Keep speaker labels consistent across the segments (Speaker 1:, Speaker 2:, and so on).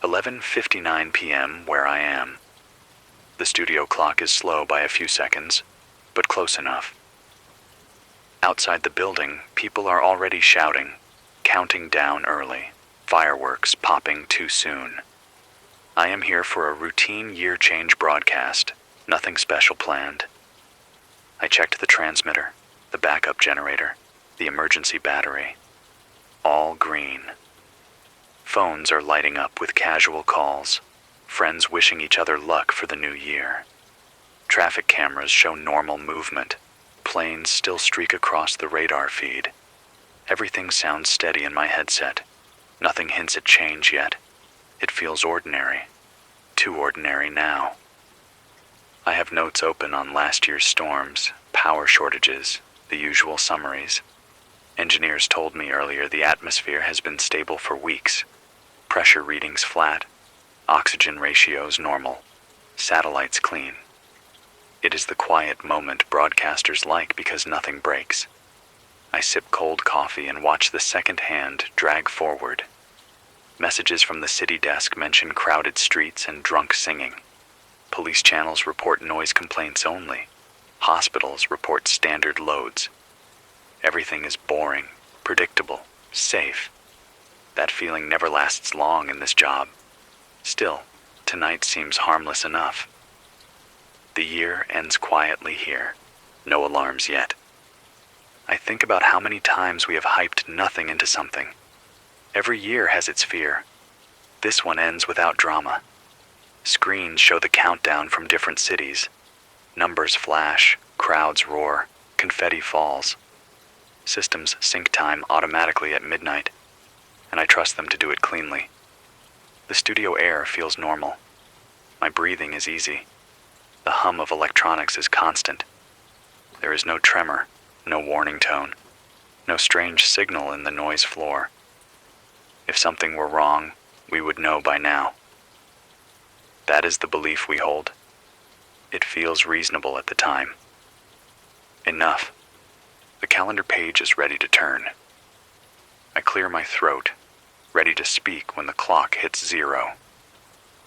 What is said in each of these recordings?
Speaker 1: 11:59 p.m. where I am. The studio clock is slow by a few seconds, but close enough. Outside the building, people are already shouting, counting down early, fireworks popping too soon. I am here for a routine year change broadcast, nothing special planned. I checked the transmitter, the backup generator, the emergency battery. All green. Phones are lighting up with casual calls, friends wishing each other luck for the new year. Traffic cameras show normal movement. Planes still streak across the radar feed. Everything sounds steady in my headset. Nothing hints at change yet. It feels ordinary. Too ordinary now. I have notes open on last year's storms, power shortages, the usual summaries. Engineers told me earlier the atmosphere has been stable for weeks. Pressure readings flat. Oxygen ratios normal. Satellites clean. It is the quiet moment broadcasters like because nothing breaks. I sip cold coffee and watch the second hand drag forward. Messages from the city desk mention crowded streets and drunk singing. Police channels report noise complaints only. Hospitals report standard loads. Everything is boring, predictable, safe. That feeling never lasts long in this job. Still, tonight seems harmless enough. The year ends quietly here. No alarms yet. I think about how many times we have hyped nothing into something. Every year has its fear. This one ends without drama. Screens show the countdown from different cities. Numbers flash, crowds roar, confetti falls. Systems sync time automatically at midnight, and I trust them to do it cleanly. The studio air feels normal. My breathing is easy. The hum of electronics is constant. There is no tremor, no warning tone, no strange signal in the noise floor. If something were wrong, we would know by now. That is the belief we hold. It feels reasonable at the time. Enough. The calendar page is ready to turn. I clear my throat, ready to speak when the clock hits 0.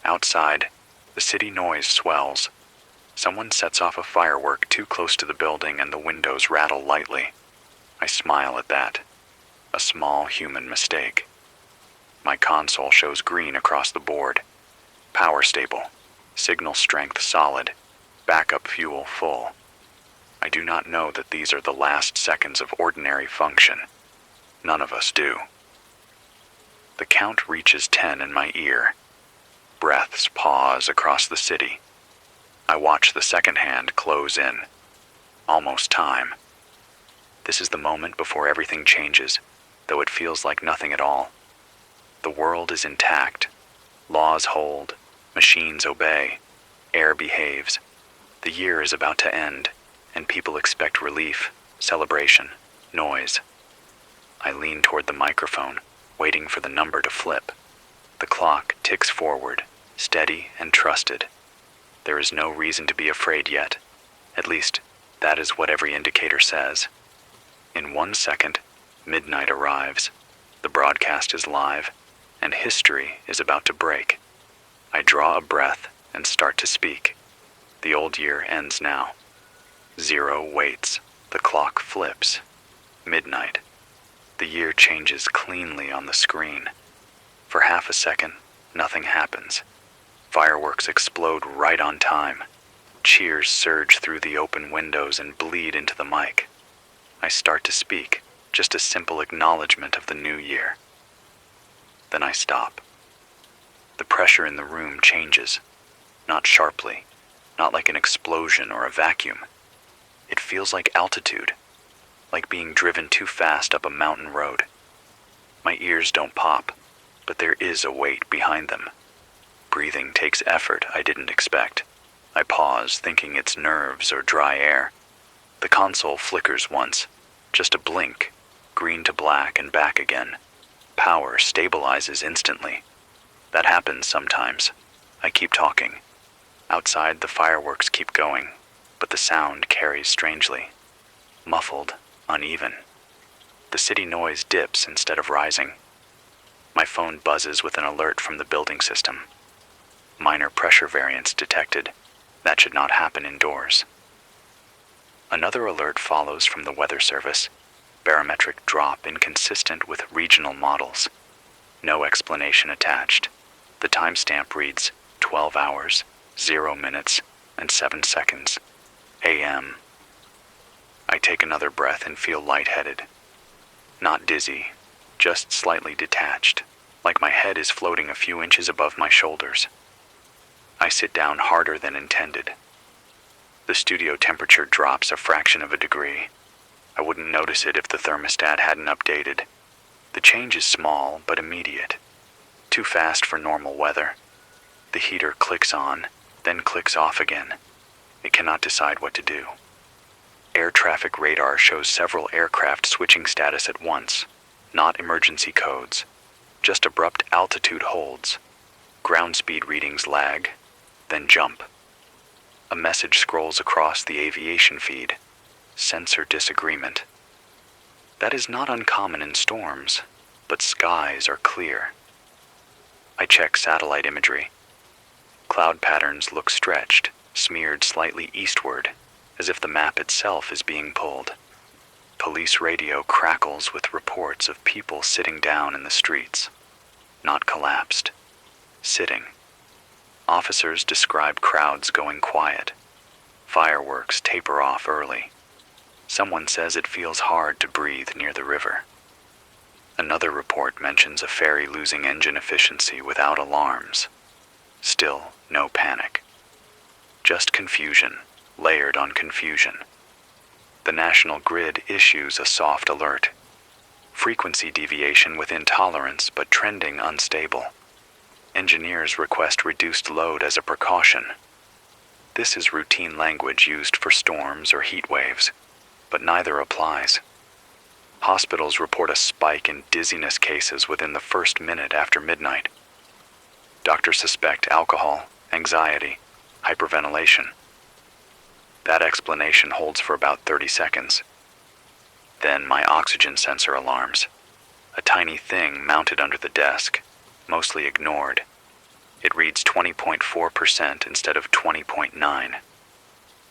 Speaker 1: Outside, the city noise swells. Someone sets off a firework too close to the building and the windows rattle lightly. I smile at that. A small human mistake. My console shows green across the board. Power stable. Signal strength solid. Backup fuel full. I do not know that these are the last seconds of ordinary function. None of us do. The count reaches 10 in my ear. Breaths pause across the city. I watch the second hand close in. Almost time. This is the moment before everything changes, though it feels like nothing at all. The world is intact. Laws hold. Machines obey. Air behaves. The year is about to end, and people expect relief, celebration, noise. I lean toward the microphone, waiting for the number to flip. The clock ticks forward, steady and trusted. There is no reason to be afraid yet. At least, that is what every indicator says. In 1 second, midnight arrives. The broadcast is live, and history is about to break. I draw a breath and start to speak. The old year ends now. 0 waits. The clock flips. Midnight. The year changes cleanly on the screen. For half a second, nothing happens. Fireworks explode right on time. Cheers surge through the open windows and bleed into the mic. I start to speak, just a simple acknowledgement of the new year. Then I stop. The pressure in the room changes, not sharply, not like an explosion or a vacuum. It feels like altitude, like being driven too fast up a mountain road. My ears don't pop, but there is a weight behind them. Breathing takes effort I didn't expect. I pause, thinking it's nerves or dry air. The console flickers once, just a blink, green to black and back again. Power stabilizes instantly. That happens sometimes. I keep talking. Outside, the fireworks keep going, but the sound carries strangely. Muffled, uneven. The city noise dips instead of rising. My My phone buzzes with an alert from the building system. Minor pressure variance detected. That should not happen indoors. Another alert follows from the Weather Service. Barometric drop inconsistent with regional models. No explanation attached. The timestamp reads 12 hours, 0 minutes, and 7 seconds. AM. I take another breath and feel lightheaded. Not dizzy, just slightly detached, like my head is floating a few inches above my shoulders. I sit down harder than intended. The studio temperature drops a fraction of a degree. I wouldn't notice it if the thermostat hadn't updated. The change is small but immediate. Too fast for normal weather. The heater clicks on, then clicks off again. It cannot decide what to do. Air traffic radar shows several aircraft switching status at once. Not emergency codes. Just abrupt altitude holds. Ground speed readings lag, then jump. A message scrolls across the aviation feed. Sensor disagreement. That is not uncommon in storms, but skies are clear. I check satellite imagery. Cloud patterns look stretched, smeared slightly eastward, as if the map itself is being pulled. Police radio crackles with reports of people sitting down in the streets. Not collapsed. Sitting. Officers describe crowds going quiet. Fireworks taper off early. Someone says it feels hard to breathe near the river. Another report mentions a ferry losing engine efficiency without alarms. Still, no panic. Just confusion, layered on confusion. The national grid issues a soft alert. Frequency deviation within tolerance but trending unstable. Engineers request reduced load as a precaution. This is routine language used for storms or heat waves, but neither applies. Hospitals report a spike in dizziness cases within the first minute after midnight. Doctors suspect alcohol, anxiety, hyperventilation. That explanation holds for about 30 seconds. Then my oxygen sensor alarms. A tiny thing mounted under the desk, mostly ignored. It reads 20.4% instead of 20.9.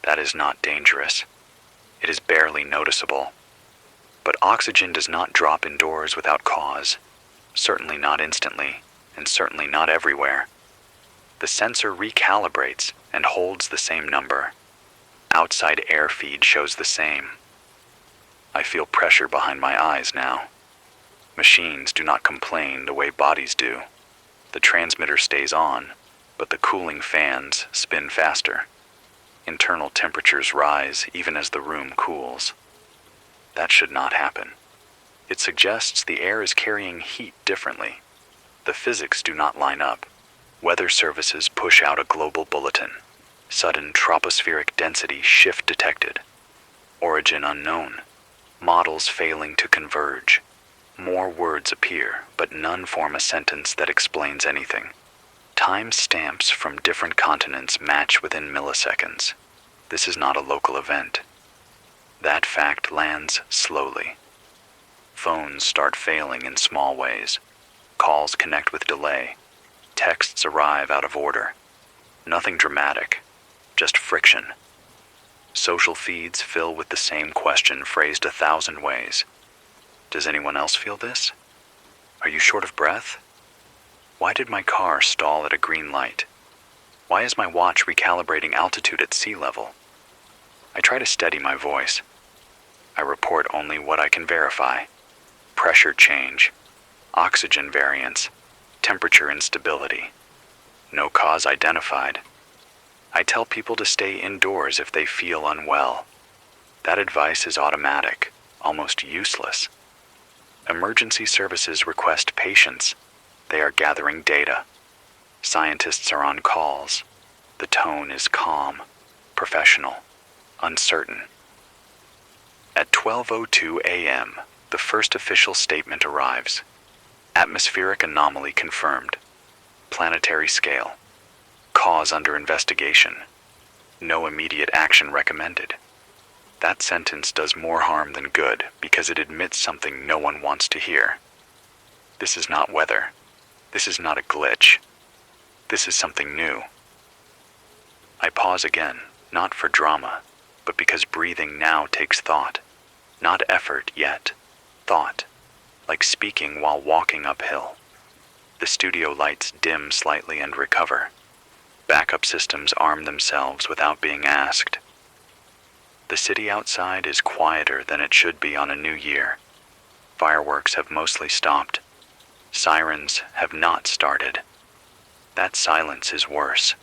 Speaker 1: That is not dangerous. It is barely noticeable. But oxygen does not drop indoors without cause, certainly not instantly, and certainly not everywhere. The sensor recalibrates and holds the same number. Outside air feed shows the same. I feel pressure behind my eyes now. Machines do not complain the way bodies do. The transmitter stays on, but the cooling fans spin faster. Internal temperatures rise even as the room cools. That should not happen. It suggests the air is carrying heat differently. The physics do not line up. Weather services push out a global bulletin. Sudden tropospheric density shift detected. Origin unknown. Models failing to converge. More words appear, but none form a sentence that explains anything. Time stamps from different continents match within milliseconds. This is not a local event. That fact lands slowly. Phones start failing in small ways. Calls connect with delay. Texts arrive out of order. Nothing dramatic, just friction. Social feeds fill with the same question phrased 1,000 ways. Does anyone else feel this? Are you short of breath? Why did my car stall at a green light? Why is my watch recalibrating altitude at sea level? I try to steady my voice. I report only what I can verify. Pressure change, oxygen variance, temperature instability. No cause identified. I tell people to stay indoors if they feel unwell. That advice is automatic, almost useless. Emergency services request patience. They are gathering data. Scientists are on calls. The tone is calm, professional, uncertain. At 12:02 a.m., the first official statement arrives. Atmospheric anomaly confirmed. Planetary scale. Cause under investigation. No immediate action recommended. That sentence does more harm than good because it admits something no one wants to hear. This is not weather. This is not a glitch. This is something new. I pause again, not for drama, but because breathing now takes thought. Not effort yet, thought, like speaking while walking uphill. The studio lights dim slightly and recover. Backup systems arm themselves without being asked. The city outside is quieter than it should be on a new year. Fireworks have mostly stopped. Sirens have not started. That silence is worse.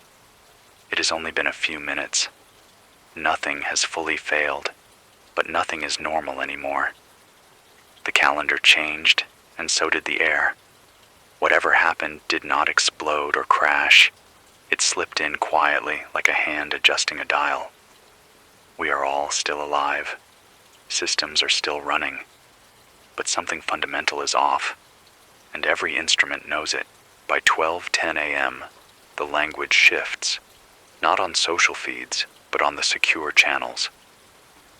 Speaker 1: It has only been a few minutes. Nothing has fully failed, but nothing is normal anymore. The calendar changed, and so did the air. Whatever happened did not explode or crash. It slipped in quietly like a hand adjusting a dial. We are all still alive. Systems are still running. But something fundamental is off, and every instrument knows it. By 12:10 a.m., the language shifts, not on social feeds, but on the secure channels.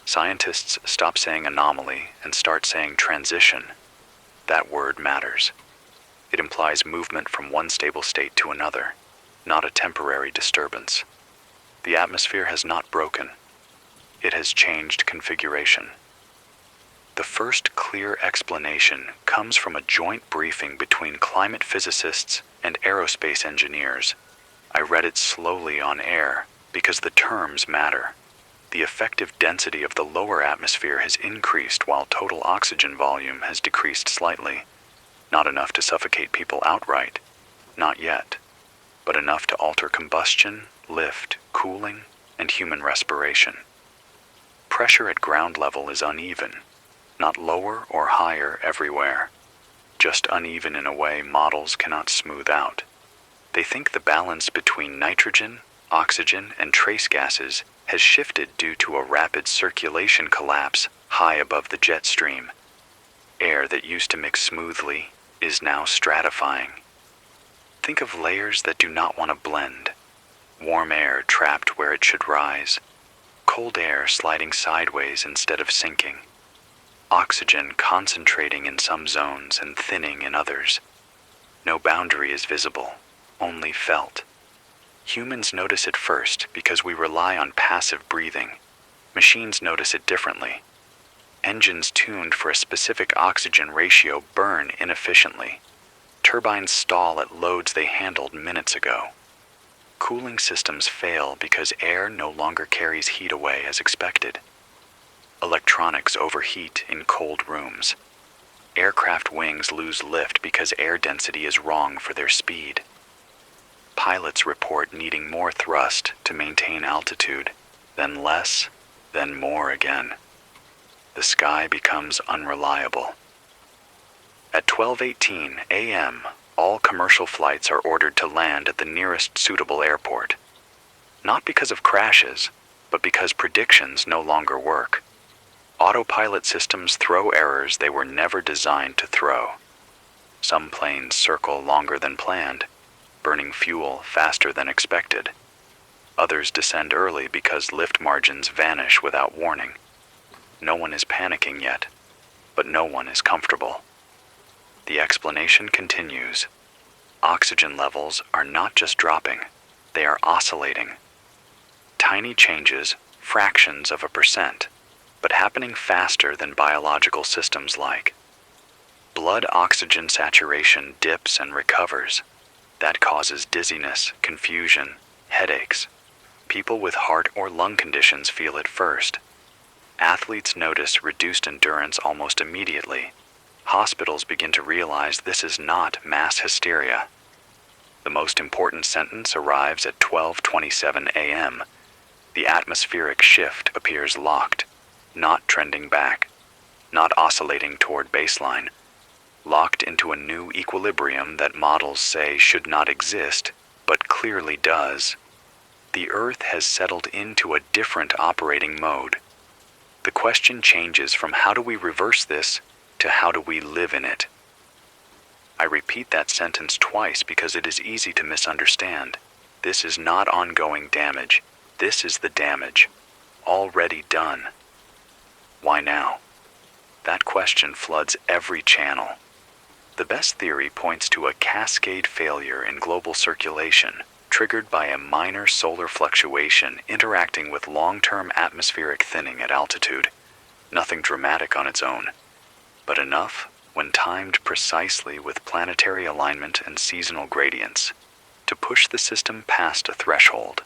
Speaker 1: Scientists stop saying anomaly and start saying transition. That word matters. It implies movement from one stable state to another, not a temporary disturbance. The atmosphere has not broken. It has changed configuration. The first clear explanation comes from a joint briefing between climate physicists and aerospace engineers. I read it slowly on air because the terms matter. The effective density of the lower atmosphere has increased while total oxygen volume has decreased slightly. Not enough to suffocate people outright, not yet, but enough to alter combustion, lift, cooling, and human respiration. Pressure at ground level is uneven, not lower or higher everywhere, just uneven in a way models cannot smooth out. They think the balance between nitrogen, oxygen, and trace gases has shifted due to a rapid circulation collapse high above the jet stream. Air that used to mix smoothly is now stratifying. Think of layers that do not want to blend. Warm air trapped where it should rise. Cold air sliding sideways instead of sinking. Oxygen concentrating in some zones and thinning in others. No boundary is visible, only felt. Humans notice it first because we rely on passive breathing. Machines notice it differently. Engines tuned for a specific oxygen ratio burn inefficiently. Turbines stall at loads they handled minutes ago. Cooling systems fail because air no longer carries heat away as expected. Electronics overheat in cold rooms. Aircraft wings lose lift because air density is wrong for their speed. Pilots report needing more thrust to maintain altitude, then less, then more again. The sky becomes unreliable. At 12:18 a.m., all commercial flights are ordered to land at the nearest suitable airport. Not because of crashes, but because predictions no longer work. Autopilot systems throw errors they were never designed to throw. Some planes circle longer than planned, burning fuel faster than expected. Others descend early because lift margins vanish without warning. No one is panicking yet, but no one is comfortable. The explanation continues. Oxygen levels are not just dropping, they are oscillating. Tiny changes, fractions of a percent, but happening faster than biological systems like. Blood oxygen saturation dips and recovers. That causes dizziness, confusion, headaches. People with heart or lung conditions feel it first. Athletes notice reduced endurance almost immediately. Hospitals begin to realize this is not mass hysteria. The most important sentence arrives at 12:27 a.m. The atmospheric shift appears locked, not trending back, not oscillating toward baseline, locked into a new equilibrium that models say should not exist, but clearly does. The Earth has settled into a different operating mode. The question changes from how do we reverse this to how do we live in it? I repeat that sentence twice because it is easy to misunderstand. This is not ongoing damage. This is the damage, already done. Why now? That question floods every channel. The best theory points to a cascade failure in global circulation, triggered by a minor solar fluctuation interacting with long-term atmospheric thinning at altitude. Nothing dramatic on its own, but enough when timed precisely with planetary alignment and seasonal gradients to push the system past a threshold.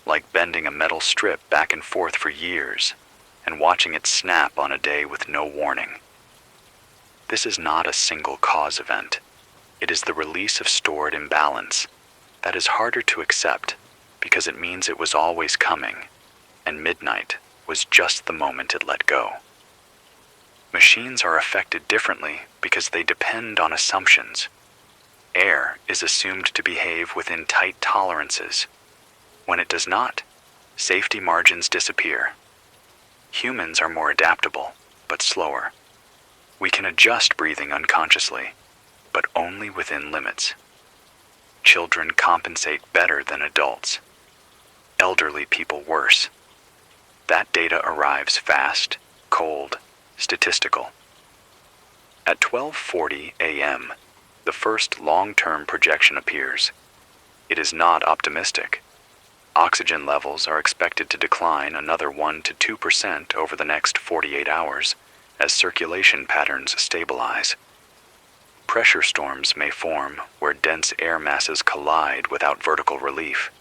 Speaker 1: Like bending a metal strip back and forth for years and watching it snap on a day with no warning. This is not a single cause event. It is the release of stored imbalance that is harder to accept because it means it was always coming, and midnight was just the moment it let go. Machines are affected differently because they depend on assumptions. Air is assumed to behave within tight tolerances. When it does not, safety margins disappear. Humans are more adaptable, but slower. We can adjust breathing unconsciously, but only within limits. Children compensate better than adults. Elderly people worse. That data arrives fast, cold, statistical. At 12:40 a.m., the first long-term projection appears. It is not optimistic. Oxygen levels are expected to decline another 1 to 2% over the next 48 hours as circulation patterns stabilize. Pressure storms may form where dense air masses collide without vertical relief.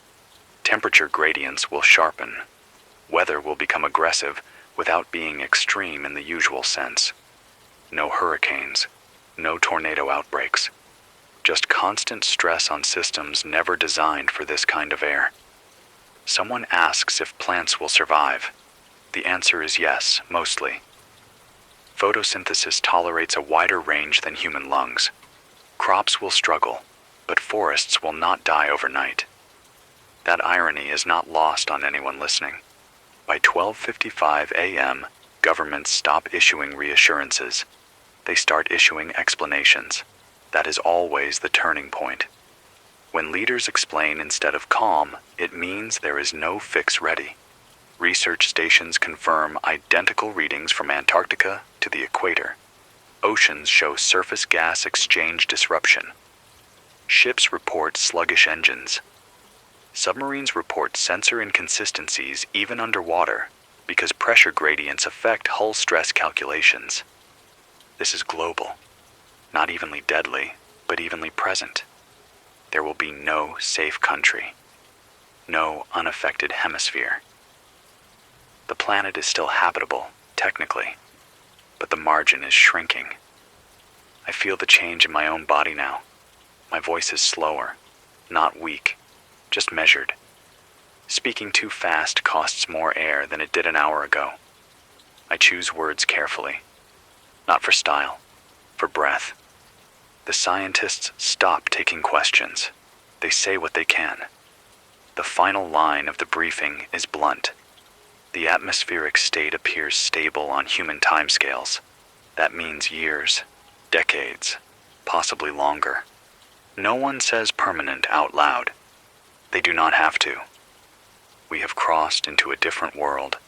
Speaker 1: Temperature gradients will sharpen. Weather will become aggressive without being extreme in the usual sense. No hurricanes, no tornado outbreaks. Just constant stress on systems never designed for this kind of air. Someone asks if plants will survive. The answer is yes, mostly. Photosynthesis tolerates a wider range than human lungs. Crops will struggle, but forests will not die overnight. That irony is not lost on anyone listening. By 12:55 a.m., governments stop issuing reassurances. They start issuing explanations. That is always the turning point. When leaders explain instead of calm, it means there is no fix ready. Research stations confirm identical readings from Antarctica to the equator. Oceans show surface gas exchange disruption. Ships report sluggish engines. Submarines report sensor inconsistencies even underwater because pressure gradients affect hull stress calculations. This is global, not evenly deadly, but evenly present. There will be no safe country, no unaffected hemisphere. The planet is still habitable, technically, but the margin is shrinking. I feel the change in my own body now. My voice is slower, not weak, just measured. Speaking too fast costs more air than it did an hour ago. I choose words carefully, not for style, for breath. The scientists stop taking questions. They say what they can. The final line of the briefing is blunt. The atmospheric state appears stable on human timescales. That means years, decades, possibly longer. No one says permanent out loud. They do not have to. We have crossed into a different world,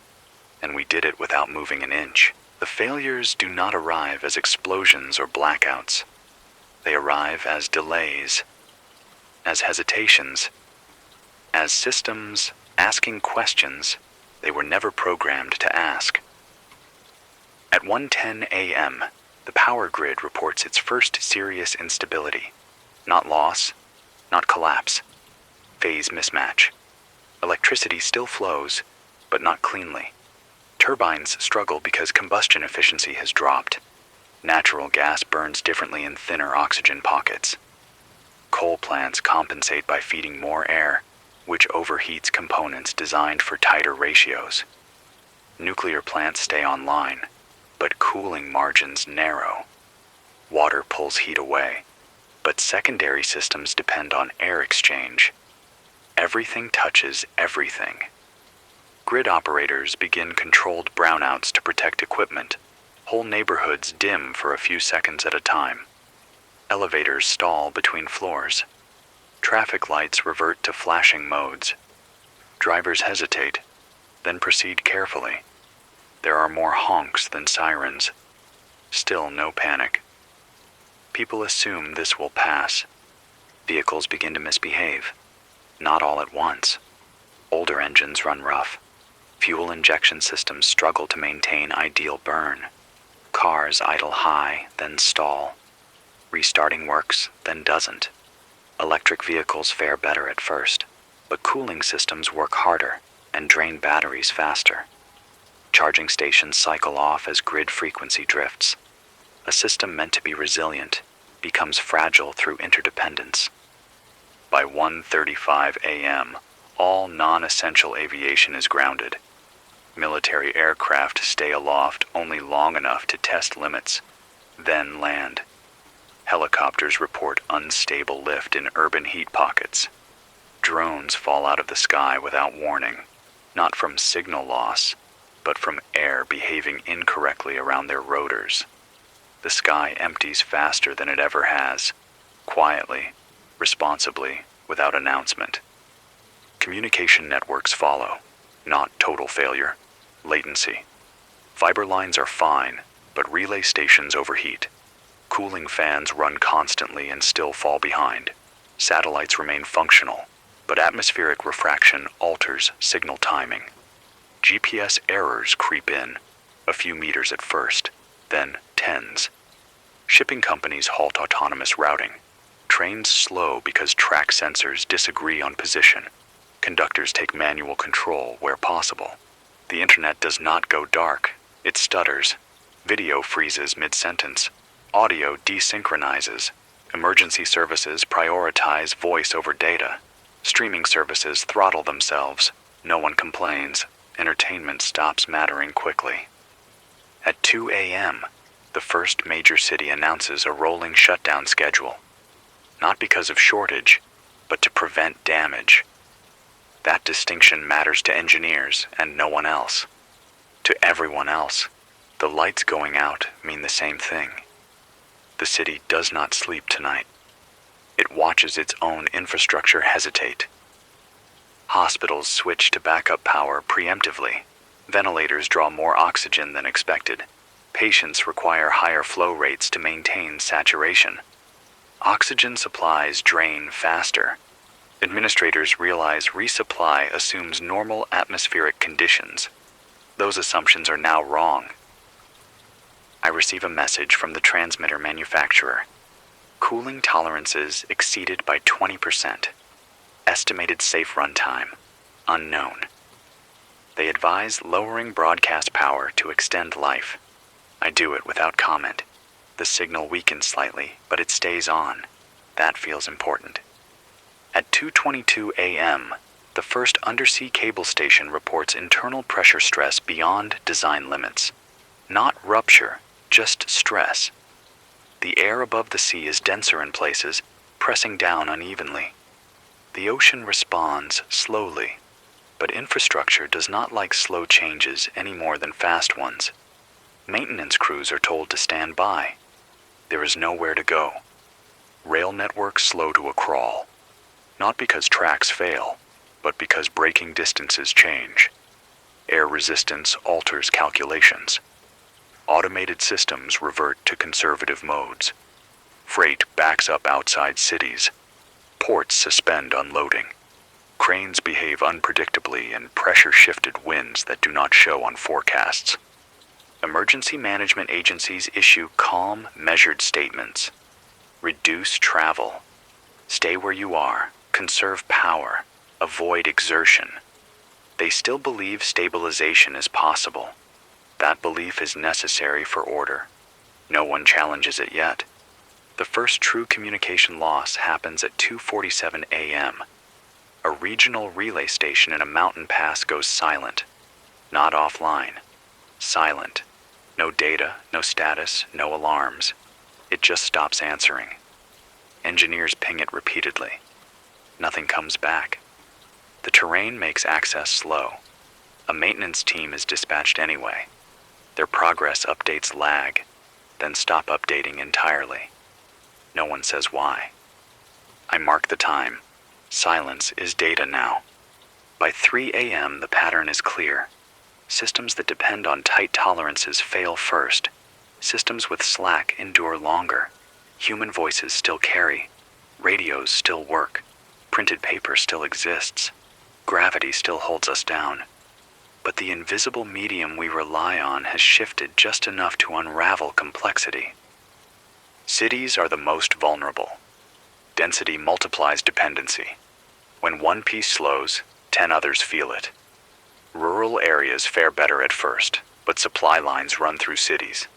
Speaker 1: and we did it without moving an inch. The failures do not arrive as explosions or blackouts. They arrive as delays, as hesitations, as systems asking questions they were never programmed to ask. At 1:10 a.m., the power grid reports its first serious instability. Not loss, not collapse. Phase mismatch. Electricity still flows, but not cleanly. Turbines struggle because combustion efficiency has dropped. Natural gas burns differently in thinner oxygen pockets. Coal plants compensate by feeding more air, which overheats components designed for tighter ratios. Nuclear plants stay online, but cooling margins narrow. Water pulls heat away, but secondary systems depend on air exchange. Everything touches everything. Grid operators begin controlled brownouts to protect equipment. Whole neighborhoods dim for a few seconds at a time. Elevators stall between floors. Traffic lights revert to flashing modes. Drivers hesitate, then proceed carefully. There are more honks than sirens. Still no panic. People assume this will pass. Vehicles begin to misbehave. Not all at once. Older engines run rough. Fuel injection systems struggle to maintain ideal burn. Cars idle high, then stall. Restarting works, then doesn't. Electric vehicles fare better at first, but cooling systems work harder and drain batteries faster. Charging stations cycle off as grid frequency drifts. A system meant to be resilient becomes fragile through interdependence. By 1:35 a.m., all non-essential aviation is grounded. Military aircraft stay aloft only long enough to test limits, then land. Helicopters report unstable lift in urban heat pockets. Drones fall out of the sky without warning, not from signal loss, but from air behaving incorrectly around their rotors. The sky empties faster than it ever has, quietly, responsibly, without announcement. Communication networks follow, not total failure, latency. Fiber lines are fine, but relay stations overheat. Cooling fans run constantly and still fall behind. Satellites remain functional, but atmospheric refraction alters signal timing. GPS errors creep in, a few meters at first, then tens. Shipping companies halt autonomous routing. Trains slow because track sensors disagree on position. Conductors take manual control where possible. The internet does not go dark, it stutters. Video freezes mid-sentence. Audio desynchronizes. Emergency services prioritize voice over data. Streaming services throttle themselves. No one complains. Entertainment stops mattering quickly. At 2 a.m., the first major city announces a rolling shutdown schedule. Not because of shortage, but to prevent damage. That distinction matters to engineers and no one else. To everyone else, the lights going out mean the same thing. The city does not sleep tonight. It watches its own infrastructure hesitate. Hospitals switch to backup power preemptively. Ventilators draw more oxygen than expected. Patients require higher flow rates to maintain saturation. Oxygen supplies drain faster. Administrators realize resupply assumes normal atmospheric conditions. Those assumptions are now wrong. I receive a message from the transmitter manufacturer. Cooling tolerances exceeded by 20%. Estimated safe runtime, unknown. They advise lowering broadcast power to extend life. I do it without comment. The signal weakens slightly, but it stays on. That feels important. At 2:22 a.m., the first undersea cable station reports internal pressure stress beyond design limits. Not rupture, just stress. The air above the sea is denser in places, pressing down unevenly. The ocean responds slowly, but infrastructure does not like slow changes any more than fast ones. Maintenance crews are told to stand by. There is nowhere to go. Rail networks slow to a crawl. Not because tracks fail, but because braking distances change. Air resistance alters calculations. Automated systems revert to conservative modes. Freight backs up outside cities. Ports suspend unloading. Cranes behave unpredictably in pressure-shifted winds that do not show on forecasts. Emergency management agencies issue calm, measured statements. Reduce travel. Stay where you are. Conserve power. Avoid exertion. They still believe stabilization is possible. That belief is necessary for order. No one challenges it yet. The first true communication loss happens at 2:47 a.m. A regional relay station in a mountain pass goes silent. Not offline. Silent. No data, no status, no alarms. It just stops answering. Engineers ping it repeatedly. Nothing comes back. The terrain makes access slow. A maintenance team is dispatched anyway. Their progress updates lag, then stop updating entirely. No one says why. I mark the time. Silence is data now. By 3 a.m., the pattern is clear. Systems that depend on tight tolerances fail first. Systems with slack endure longer. Human voices still carry. Radios still work. Printed paper still exists. Gravity still holds us down. But the invisible medium we rely on has shifted just enough to unravel complexity. Cities are the most vulnerable. Density multiplies dependency. When one piece slows, 10 others feel it. Rural areas fare better at first, but supply lines run through cities.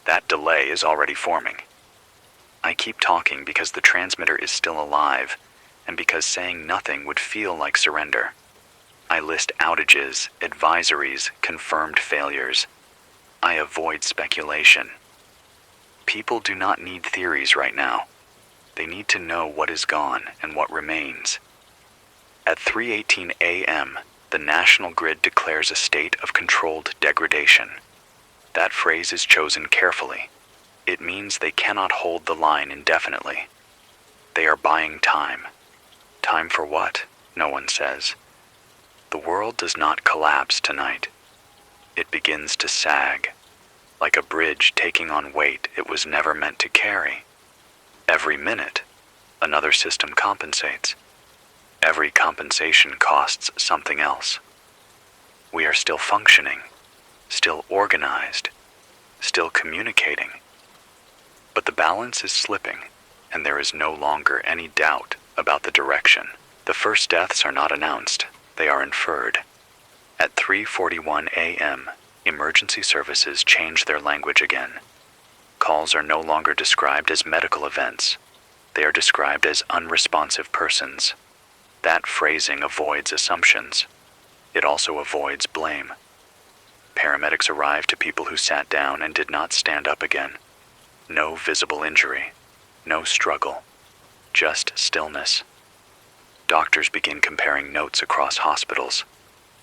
Speaker 1: That delay is already forming. I keep talking because the transmitter is still alive, and because saying nothing would feel like surrender. I list outages, advisories, confirmed failures. I avoid speculation. People do not need theories right now. They need to know what is gone and what remains. At 3:18 a.m., the national grid declares a state of controlled degradation. That phrase is chosen carefully. It means they cannot hold the line indefinitely. They are buying time. Time for what? No one says. The world does not collapse tonight. It begins to sag, like a bridge taking on weight it was never meant to carry. Every minute, another system compensates. Every compensation costs something else. We are still functioning, still organized, still communicating. But the balance is slipping, and there is no longer any doubt about the direction. The first deaths are not announced, they are inferred. At 3:41 a.m., emergency services change their language again. Calls are no longer described as medical events. They are described as unresponsive persons. That phrasing avoids assumptions. It also avoids blame. Paramedics arrive to people who sat down and did not stand up again. No visible injury, no struggle, just stillness. Doctors begin comparing notes across hospitals.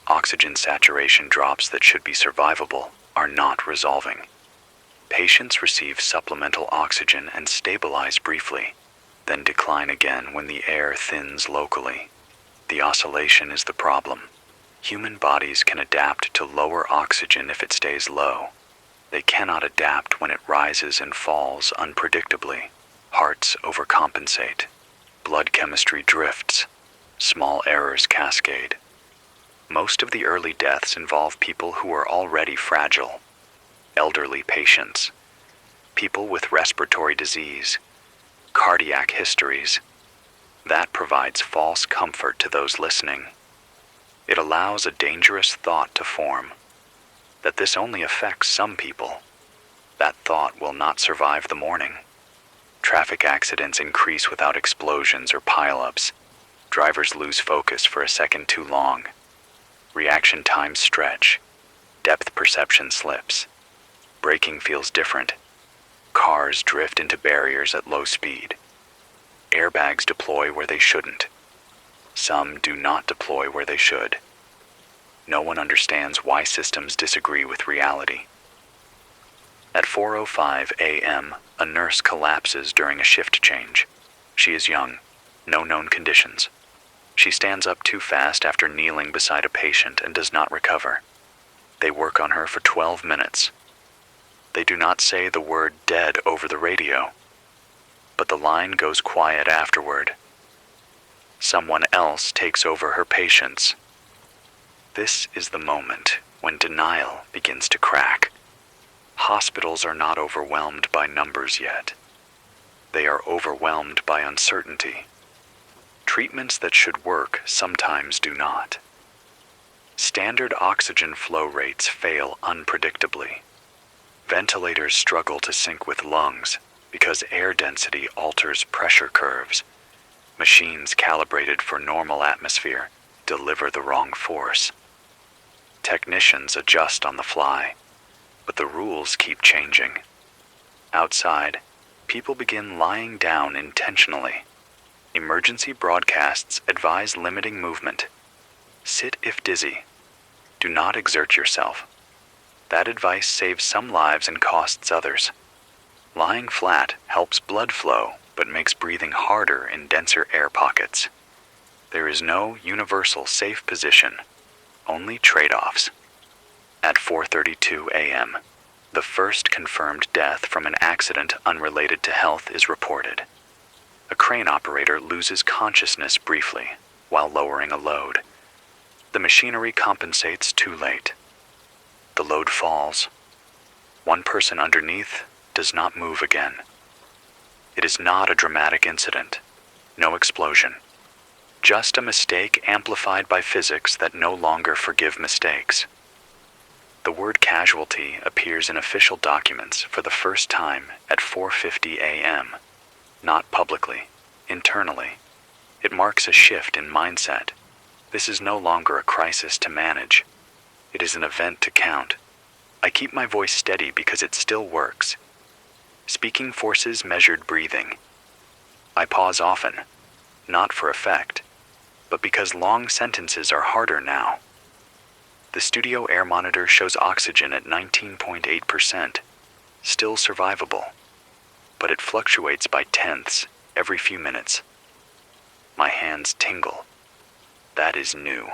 Speaker 1: Oxygen saturation drops that should be survivable are not resolving. Patients receive supplemental oxygen and stabilize briefly, then decline again when the air thins locally. The oscillation is the problem. Human bodies can adapt to lower oxygen if it stays low. They cannot adapt when it rises and falls unpredictably. Hearts overcompensate. Blood chemistry drifts. Small errors cascade. Most of the early deaths involve people who are already fragile. Elderly patients. People with respiratory disease. Cardiac histories. That provides false comfort to those listening. It allows a dangerous thought to form. That this only affects some people. That thought will not survive the morning. Traffic accidents increase without explosions or pileups. Drivers lose focus for a second too long. Reaction times stretch. Depth perception slips. Braking feels different. Cars drift into barriers at low speed. Airbags deploy where they shouldn't. Some do not deploy where they should. No one understands why systems disagree with reality. At 4:05 a.m., a nurse collapses during a shift change. She is young, no known conditions. She stands up too fast after kneeling beside a patient and does not recover. They work on her for 12 minutes. They do not say the word dead over the radio, but the line goes quiet afterward. Someone else takes over her patients. This is the moment when denial begins to crack. Hospitals are not overwhelmed by numbers yet. They are overwhelmed by uncertainty. Treatments that should work sometimes do not. Standard oxygen flow rates fail unpredictably. Ventilators struggle to sync with lungs because air density alters pressure curves. Machines calibrated for normal atmosphere deliver the wrong force. Technicians adjust on the fly, but the rules keep changing. Outside, people begin lying down intentionally. Emergency broadcasts advise limiting movement. Sit if dizzy. Do not exert yourself. That advice saves some lives and costs others. Lying flat helps blood flow, but makes breathing harder in denser air pockets. There is no universal safe position, only trade-offs. At 4:32 a.m., The first confirmed death from an accident unrelated to health is reported. A crane operator loses consciousness briefly while lowering a load. The machinery compensates too late. The load falls. One person underneath does not move again. It is not a dramatic incident. No explosion. Just a mistake amplified by physics that no longer forgive mistakes. The word casualty appears in official documents for the first time at 4:50 a.m. Not publicly, internally. It marks a shift in mindset. This is no longer a crisis to manage. It is an event to count. I keep my voice steady because it still works. Speaking forces measured breathing. I pause often, not for effect, but because long sentences are harder now. The studio air monitor shows oxygen at 19.8%, still survivable, but it fluctuates by tenths every few minutes. My hands tingle. That is new.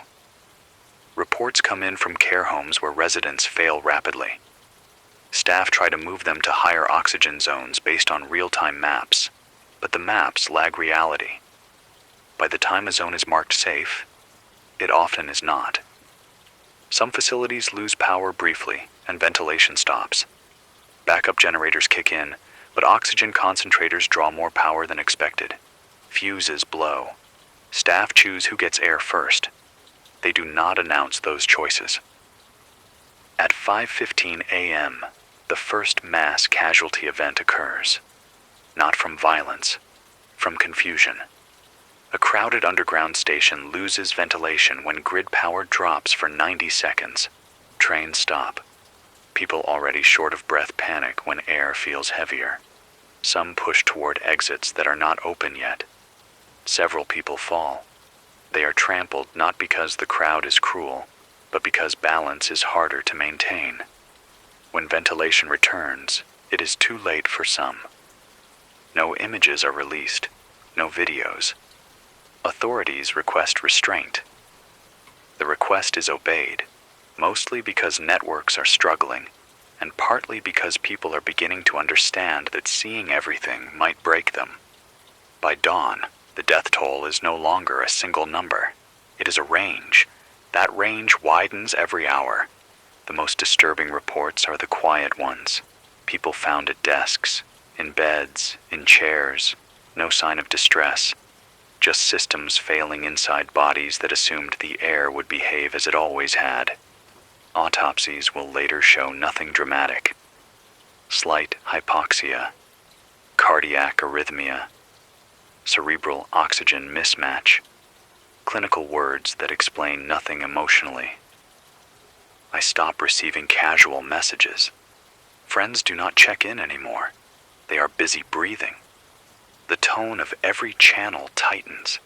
Speaker 1: Reports come in from care homes where residents fail rapidly. Staff try to move them to higher oxygen zones based on real-time maps, but the maps lag reality. By the time a zone is marked safe, it often is not. Some facilities lose power briefly and ventilation stops. Backup generators kick in, but oxygen concentrators draw more power than expected. Fuses blow. Staff choose who gets air first. They do not announce those choices. At 5:15 a.m., the first mass casualty event occurs. Not from violence, from confusion. A crowded underground station loses ventilation when grid power drops for 90 seconds. Trains stop. People already short of breath panic when air feels heavier. Some push toward exits that are not open yet. Several people fall. They are trampled not because the crowd is cruel, but because balance is harder to maintain. When ventilation returns, it is too late for some. No images are released, no videos. Authorities request restraint. The request is obeyed, mostly because networks are struggling, and partly because people are beginning to understand that seeing everything might break them. By dawn, the death toll is no longer a single number. It is a range. That range widens every hour. The most disturbing reports are the quiet ones. People found at desks, in beds, in chairs, no sign of distress. Just systems failing inside bodies that assumed the air would behave as it always had. Autopsies will later show nothing dramatic. Slight hypoxia, cardiac arrhythmia, cerebral oxygen mismatch, clinical words that explain nothing emotionally. I stop receiving casual messages. Friends do not check in anymore. They are busy breathing. The tone of every channel tightens.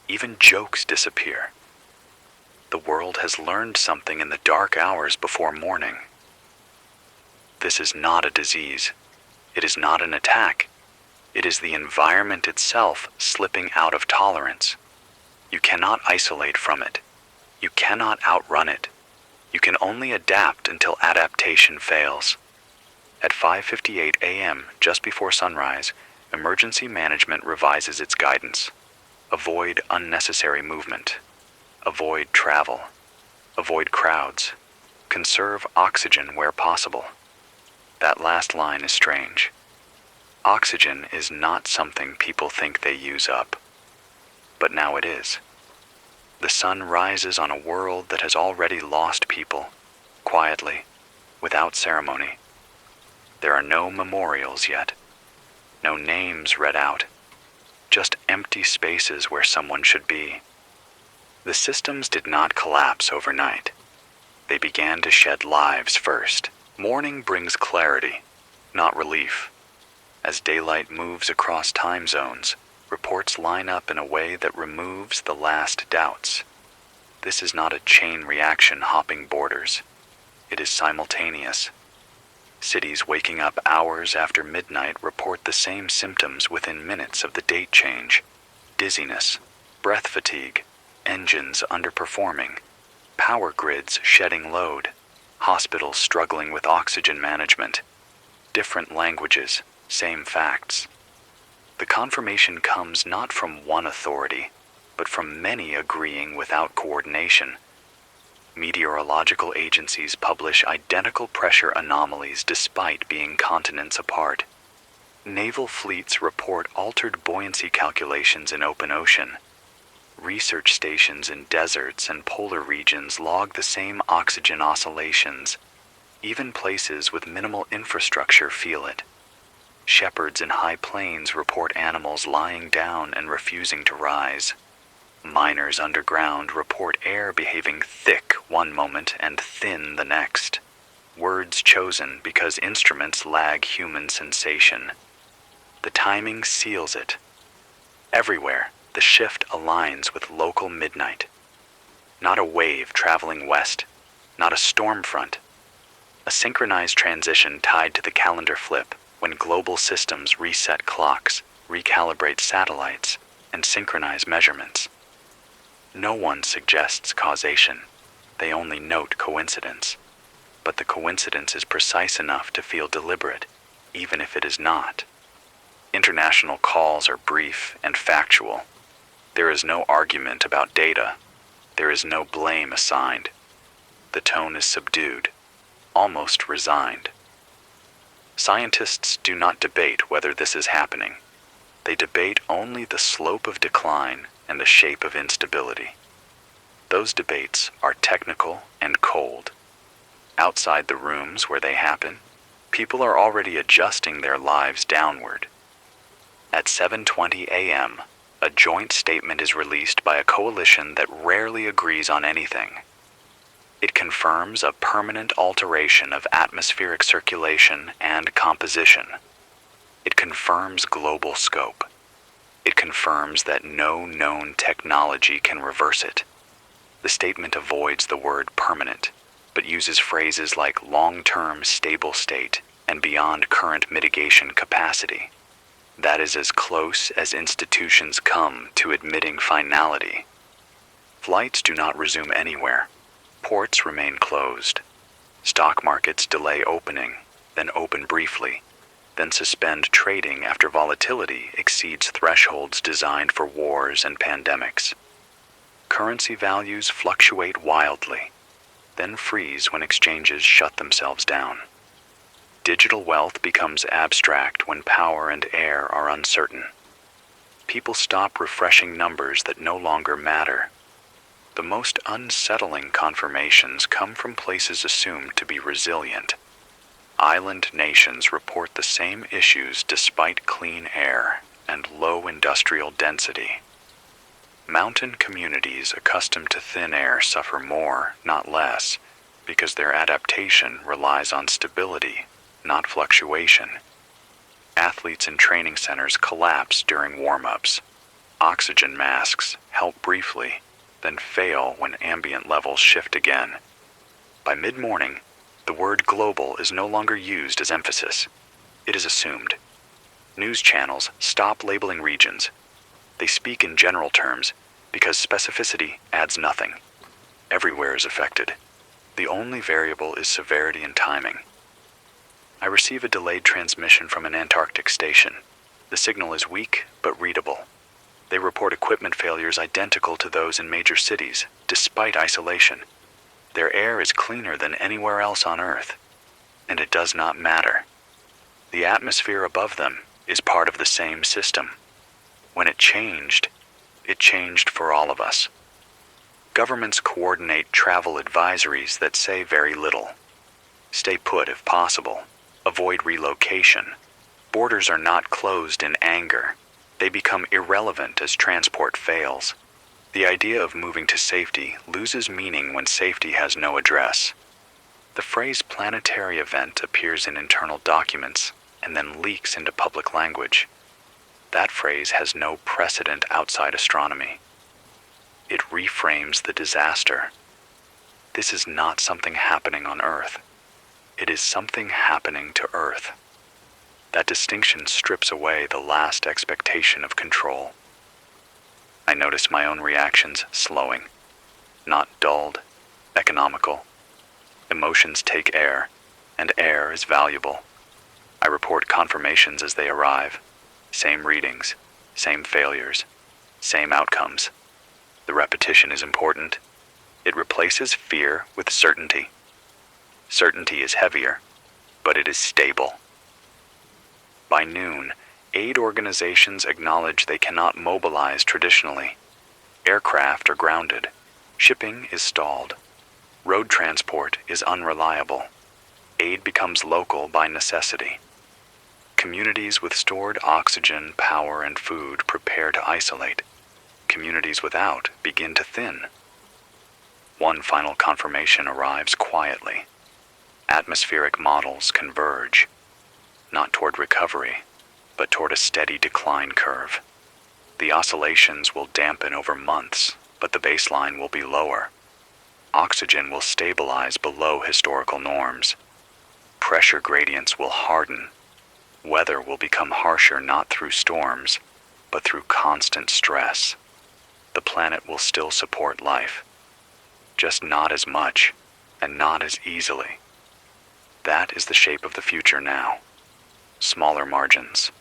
Speaker 1: Even jokes disappear. The world has learned something in the dark hours before morning. This is not a disease. It is not an attack. It is the environment itself slipping out of tolerance. You cannot isolate from it. You cannot outrun it. You can only adapt until adaptation fails. At 5:58 a.m., just before sunrise, Emergency management revises its guidance. Avoid unnecessary movement. Avoid travel. Avoid crowds. Conserve oxygen where possible. That last line is strange. Oxygen is not something people think they use up. But now it is. The sun rises on a world that has already lost people, quietly, without ceremony. There are no memorials yet. No names read out, just empty spaces where someone should be. The systems did not collapse overnight. They began to shed lives first. Morning brings clarity, not relief. As daylight moves across time zones, reports line up in a way that removes the last doubts. This is not a chain reaction hopping borders. It is simultaneous. Cities waking up hours after midnight report the same symptoms within minutes of the date change. Dizziness, breath fatigue, engines underperforming, power grids shedding load, hospitals struggling with oxygen management. Different languages, same facts. The confirmation comes not from one authority, but from many agreeing without coordination. Meteorological agencies publish identical pressure anomalies despite being continents apart. Naval fleets report altered buoyancy calculations in open ocean. Research stations in deserts and polar regions log the same oxygen oscillations. Even places with minimal infrastructure feel it. Shepherds in high plains report animals lying down and refusing to rise. Miners underground report air behaving thick one moment and thin the next. Words chosen because instruments lag human sensation. The timing seals it. Everywhere, the shift aligns with local midnight. Not a wave traveling west, not a storm front. A synchronized transition tied to the calendar flip when global systems reset clocks, recalibrate satellites, and synchronize measurements. No one suggests causation. They only note coincidence. But the coincidence is precise enough to feel deliberate, even if it is not. International calls are brief and factual. There is no argument about data. There is no blame assigned. The tone is subdued, almost resigned. Scientists do not debate whether this is happening. They debate only the slope of decline and the shape of instability. Those debates are technical and cold. Outside the rooms where they happen, people are already adjusting their lives downward. At 7:20 a.m., a joint statement is released by a coalition that rarely agrees on anything. It confirms a permanent alteration of atmospheric circulation and composition. It confirms global scope. It confirms that no known technology can reverse it. The statement avoids the word permanent, but uses phrases like long-term stable state and beyond current mitigation capacity. That is as close as institutions come to admitting finality. Flights do not resume anywhere. Ports remain closed. Stock markets delay opening, then open briefly, then suspend trading after volatility exceeds thresholds designed for wars and pandemics. Currency values fluctuate wildly, then freeze when exchanges shut themselves down. Digital wealth becomes abstract when power and air are uncertain. People stop refreshing numbers that no longer matter. The most unsettling confirmations come from places assumed to be resilient. Island nations report the same issues despite clean air and low industrial density. Mountain communities accustomed to thin air suffer more, not less, because their adaptation relies on stability, not fluctuation. Athletes in training centers collapse during warm-ups. Oxygen masks help briefly, then fail when ambient levels shift again. By mid-morning, the word global is no longer used as emphasis. It is assumed. News channels stop labeling regions. They speak in general terms because specificity adds nothing. Everywhere is affected. The only variable is severity and timing. I receive a delayed transmission from an Antarctic station. The signal is weak but readable. They report equipment failures identical to those in major cities, despite isolation. Their air is cleaner than anywhere else on Earth, and it does not matter. The atmosphere above them is part of the same system. When it changed for all of us. Governments coordinate travel advisories that say very little. Stay put if possible. Avoid relocation. Borders are not closed in anger. They become irrelevant as transport fails. The idea of moving to safety loses meaning when safety has no address. The phrase planetary event appears in internal documents and then leaks into public language. That phrase has no precedent outside astronomy. It reframes the disaster. This is not something happening on Earth. It is something happening to Earth. That distinction strips away the last expectation of control. I notice my own reactions slowing, not dulled, economical. Emotions take air, and air is valuable. I report confirmations as they arrive. Same readings, same failures, same outcomes. The repetition is important. It replaces fear with certainty. Certainty is heavier, but it is stable. By noon, aid organizations acknowledge they cannot mobilize traditionally. Aircraft are grounded. Shipping is stalled. Road transport is unreliable. Aid becomes local by necessity. Communities with stored oxygen, power, and food prepare to isolate. Communities without begin to thin. One final confirmation arrives quietly. Atmospheric models converge, not toward recovery, but toward a steady decline curve. The oscillations will dampen over months, but the baseline will be lower. Oxygen will stabilize below historical norms. Pressure gradients will harden. Weather will become harsher not through storms, but through constant stress. The planet will still support life, just not as much and not as easily. That is the shape of the future now. Smaller margins,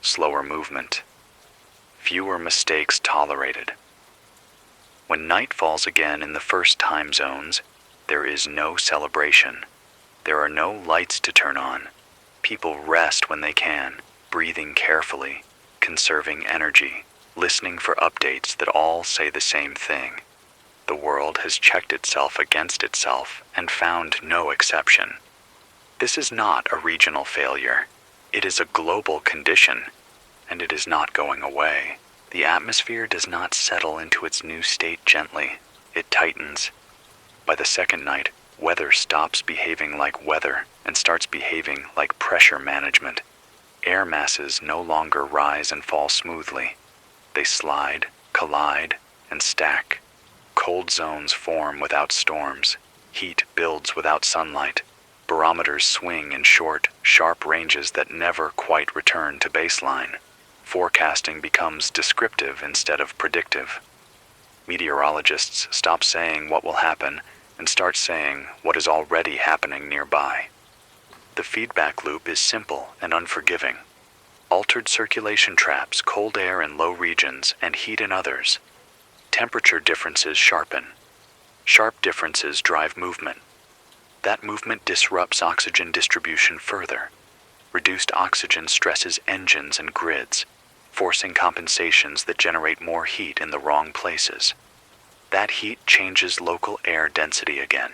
Speaker 1: slower movement, fewer mistakes tolerated. When night falls again in the first time zones, there is no celebration. There are no lights to turn on. People rest when they can, breathing carefully, conserving energy, listening for updates that all say the same thing. The world has checked itself against itself and found no exception. This is not a regional failure. It is a global condition, and it is not going away. The atmosphere does not settle into its new state gently. It tightens. By the second night, weather stops behaving like weather and starts behaving like pressure management. Air masses no longer rise and fall smoothly. They slide, collide, and stack. Cold zones form without storms. Heat builds without sunlight. Barometers swing in short, sharp ranges that never quite return to baseline. Forecasting becomes descriptive instead of predictive. Meteorologists stop saying what will happen and start saying what is already happening nearby. The feedback loop is simple and unforgiving. Altered circulation traps cold air in low regions and heat in others. Temperature differences sharpen. Sharp differences drive movement. That movement disrupts oxygen distribution further. Reduced oxygen stresses engines and grids, forcing compensations that generate more heat in the wrong places. That heat changes local air density again.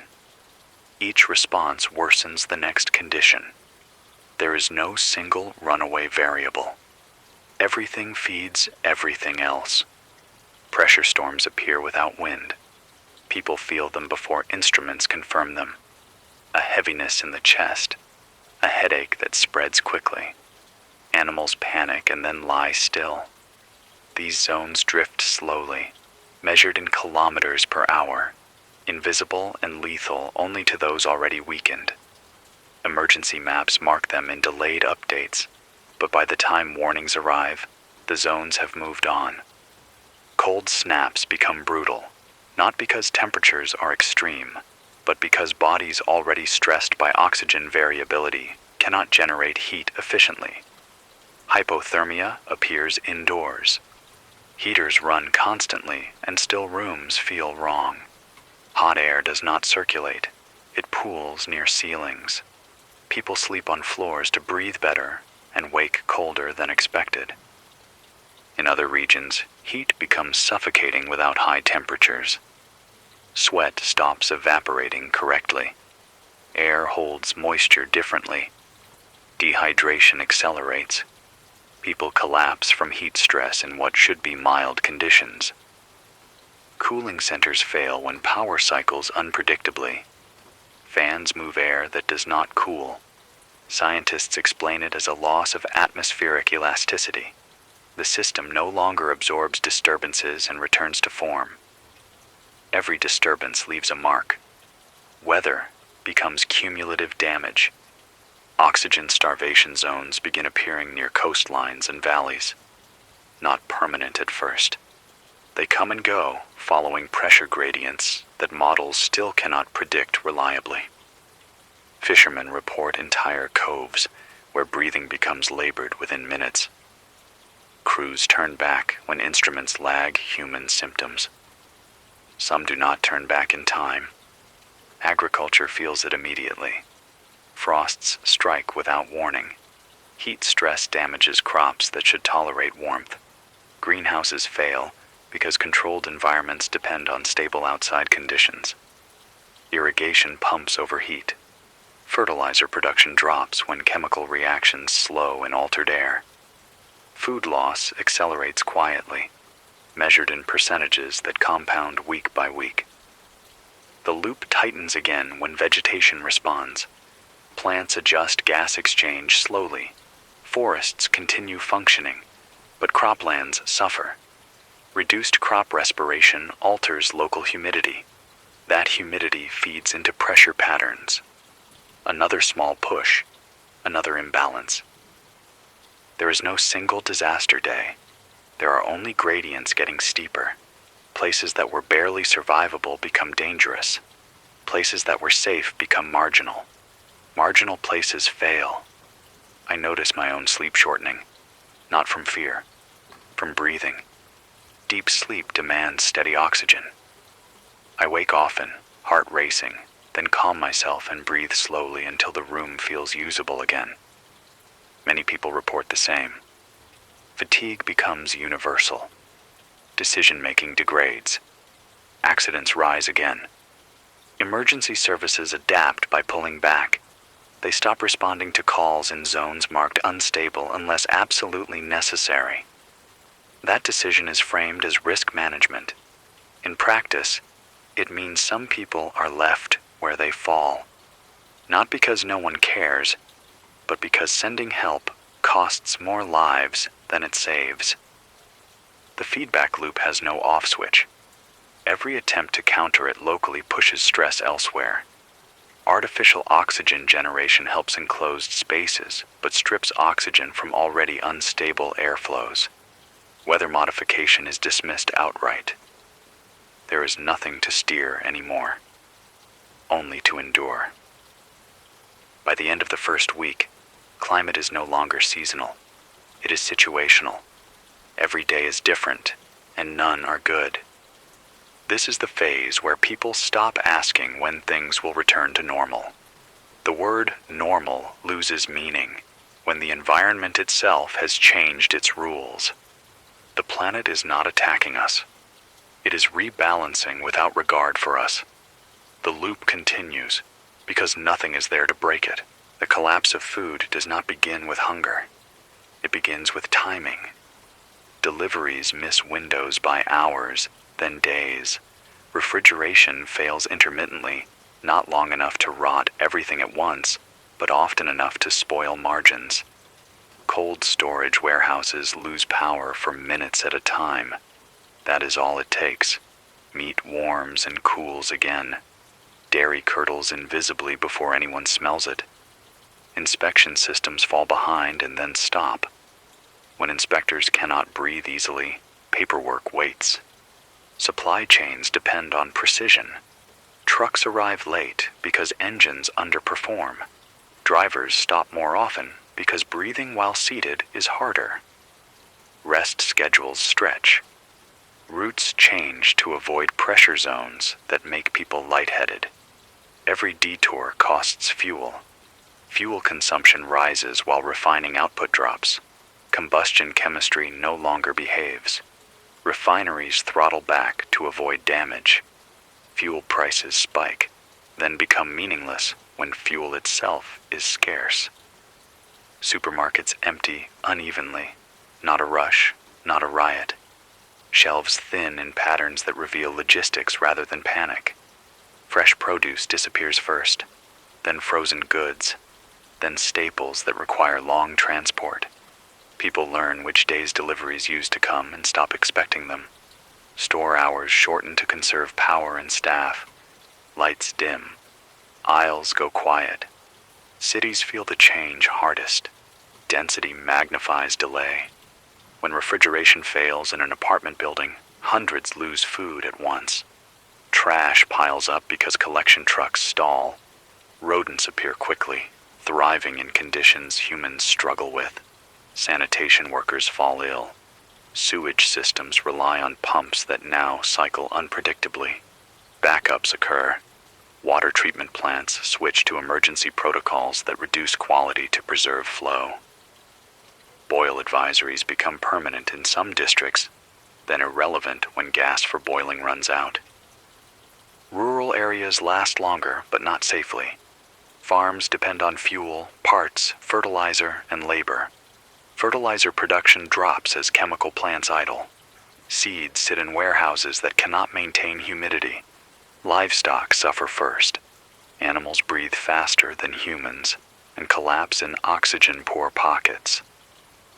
Speaker 1: Each response worsens the next condition. There is no single runaway variable. Everything feeds everything else. Pressure storms appear without wind. People feel them before instruments confirm them. A heaviness in the chest, a headache that spreads quickly. Animals panic and then lie still. These zones drift slowly, measured in kilometers per hour, invisible and lethal only to those already weakened. Emergency maps mark them in delayed updates, but by the time warnings arrive, the zones have moved on. Cold snaps become brutal, not because temperatures are extreme, but because bodies already stressed by oxygen variability cannot generate heat efficiently. Hypothermia appears indoors. Heaters run constantly and still rooms feel wrong. Hot air does not circulate. It pools near ceilings. People sleep on floors to breathe better and wake colder than expected. In other regions, heat becomes suffocating without high temperatures. Sweat stops evaporating correctly. Air holds moisture differently. Dehydration accelerates. People collapse from heat stress in what should be mild conditions. Cooling centers fail when power cycles unpredictably. Fans move air that does not cool. Scientists explain it as a loss of atmospheric elasticity. The system no longer absorbs disturbances and returns to form. Every disturbance leaves a mark. Weather becomes cumulative damage. Oxygen starvation zones begin appearing near coastlines and valleys. Not permanent at first. They come and go, following pressure gradients that models still cannot predict reliably. Fishermen report entire coves where breathing becomes labored within minutes. Crews turn back when instruments lag human symptoms. Some do not turn back in time. Agriculture feels it immediately. Frosts strike without warning. Heat stress damages crops that should tolerate warmth. Greenhouses fail because controlled environments depend on stable outside conditions. Irrigation pumps overheat. Fertilizer production drops when chemical reactions slow in altered air. Food loss accelerates quietly, measured in percentages that compound week by week. The loop tightens again when vegetation responds. Plants adjust gas exchange slowly. Forests continue functioning, but croplands suffer. Reduced crop respiration alters local humidity. That humidity feeds into pressure patterns. Another small push, another imbalance. There is no single disaster day. There are only gradients getting steeper. Places that were barely survivable become dangerous. Places that were safe become marginal. Marginal places fail. I notice my own sleep shortening, not from fear, from breathing. Deep sleep demands steady oxygen. I wake often, heart racing, then calm myself and breathe slowly until the room feels usable again. Many people report the same. Fatigue becomes universal. Decision-making degrades. Accidents rise again. Emergency services adapt by pulling back. They stop responding to calls in zones marked unstable unless absolutely necessary. That decision is framed as risk management. In practice, it means some people are left where they fall. Not because no one cares, but because sending help costs more lives than it saves. The feedback loop has no off switch. Every attempt to counter it locally pushes stress elsewhere. Artificial oxygen generation helps enclosed spaces, but strips oxygen from already unstable airflows. Weather modification is dismissed outright. There is nothing to steer anymore, only to endure. By the end of the first week, climate is no longer seasonal. It is situational. Every day is different, and none are good. This is the phase where people stop asking when things will return to normal. The word normal loses meaning when the environment itself has changed its rules. The planet is not attacking us. It is rebalancing without regard for us. The loop continues because nothing is there to break it. The collapse of food does not begin with hunger. It begins with timing. Deliveries miss windows by hours, then days. Refrigeration fails intermittently, not long enough to rot everything at once, but often enough to spoil margins. Cold storage warehouses lose power for minutes at a time. That is all it takes. Meat warms and cools again. Dairy curdles invisibly before anyone smells it. Inspection systems fall behind and then stop. When inspectors cannot breathe easily, paperwork waits. Supply chains depend on precision. Trucks arrive late because engines underperform. Drivers stop more often because breathing while seated is harder. Rest schedules stretch. Routes change to avoid pressure zones that make people lightheaded. Every detour costs fuel. Fuel consumption rises while refining output drops. Combustion chemistry no longer behaves. Refineries throttle back to avoid damage. Fuel prices spike, then become meaningless when fuel itself is scarce. Supermarkets empty unevenly. Not a rush, not a riot. Shelves thin in patterns that reveal logistics rather than panic. Fresh produce disappears first, then frozen goods, then staples that require long transport. People learn which days deliveries used to come and stop expecting them. Store hours shorten to conserve power and staff. Lights dim. Aisles go quiet. Cities feel the change hardest. Density magnifies delay. When refrigeration fails in an apartment building, hundreds lose food at once. Trash piles up because collection trucks stall. Rodents appear quickly, thriving in conditions humans struggle with. Sanitation workers fall ill. Sewage systems rely on pumps that now cycle unpredictably. Backups occur. Water treatment plants switch to emergency protocols that reduce quality to preserve flow. Boil advisories become permanent in some districts, then irrelevant when gas for boiling runs out. Rural areas last longer, but not safely. Farms depend on fuel, parts, fertilizer, and labor. Fertilizer production drops as chemical plants idle. Seeds sit in warehouses that cannot maintain humidity. Livestock suffer first. Animals breathe faster than humans and collapse in oxygen-poor pockets.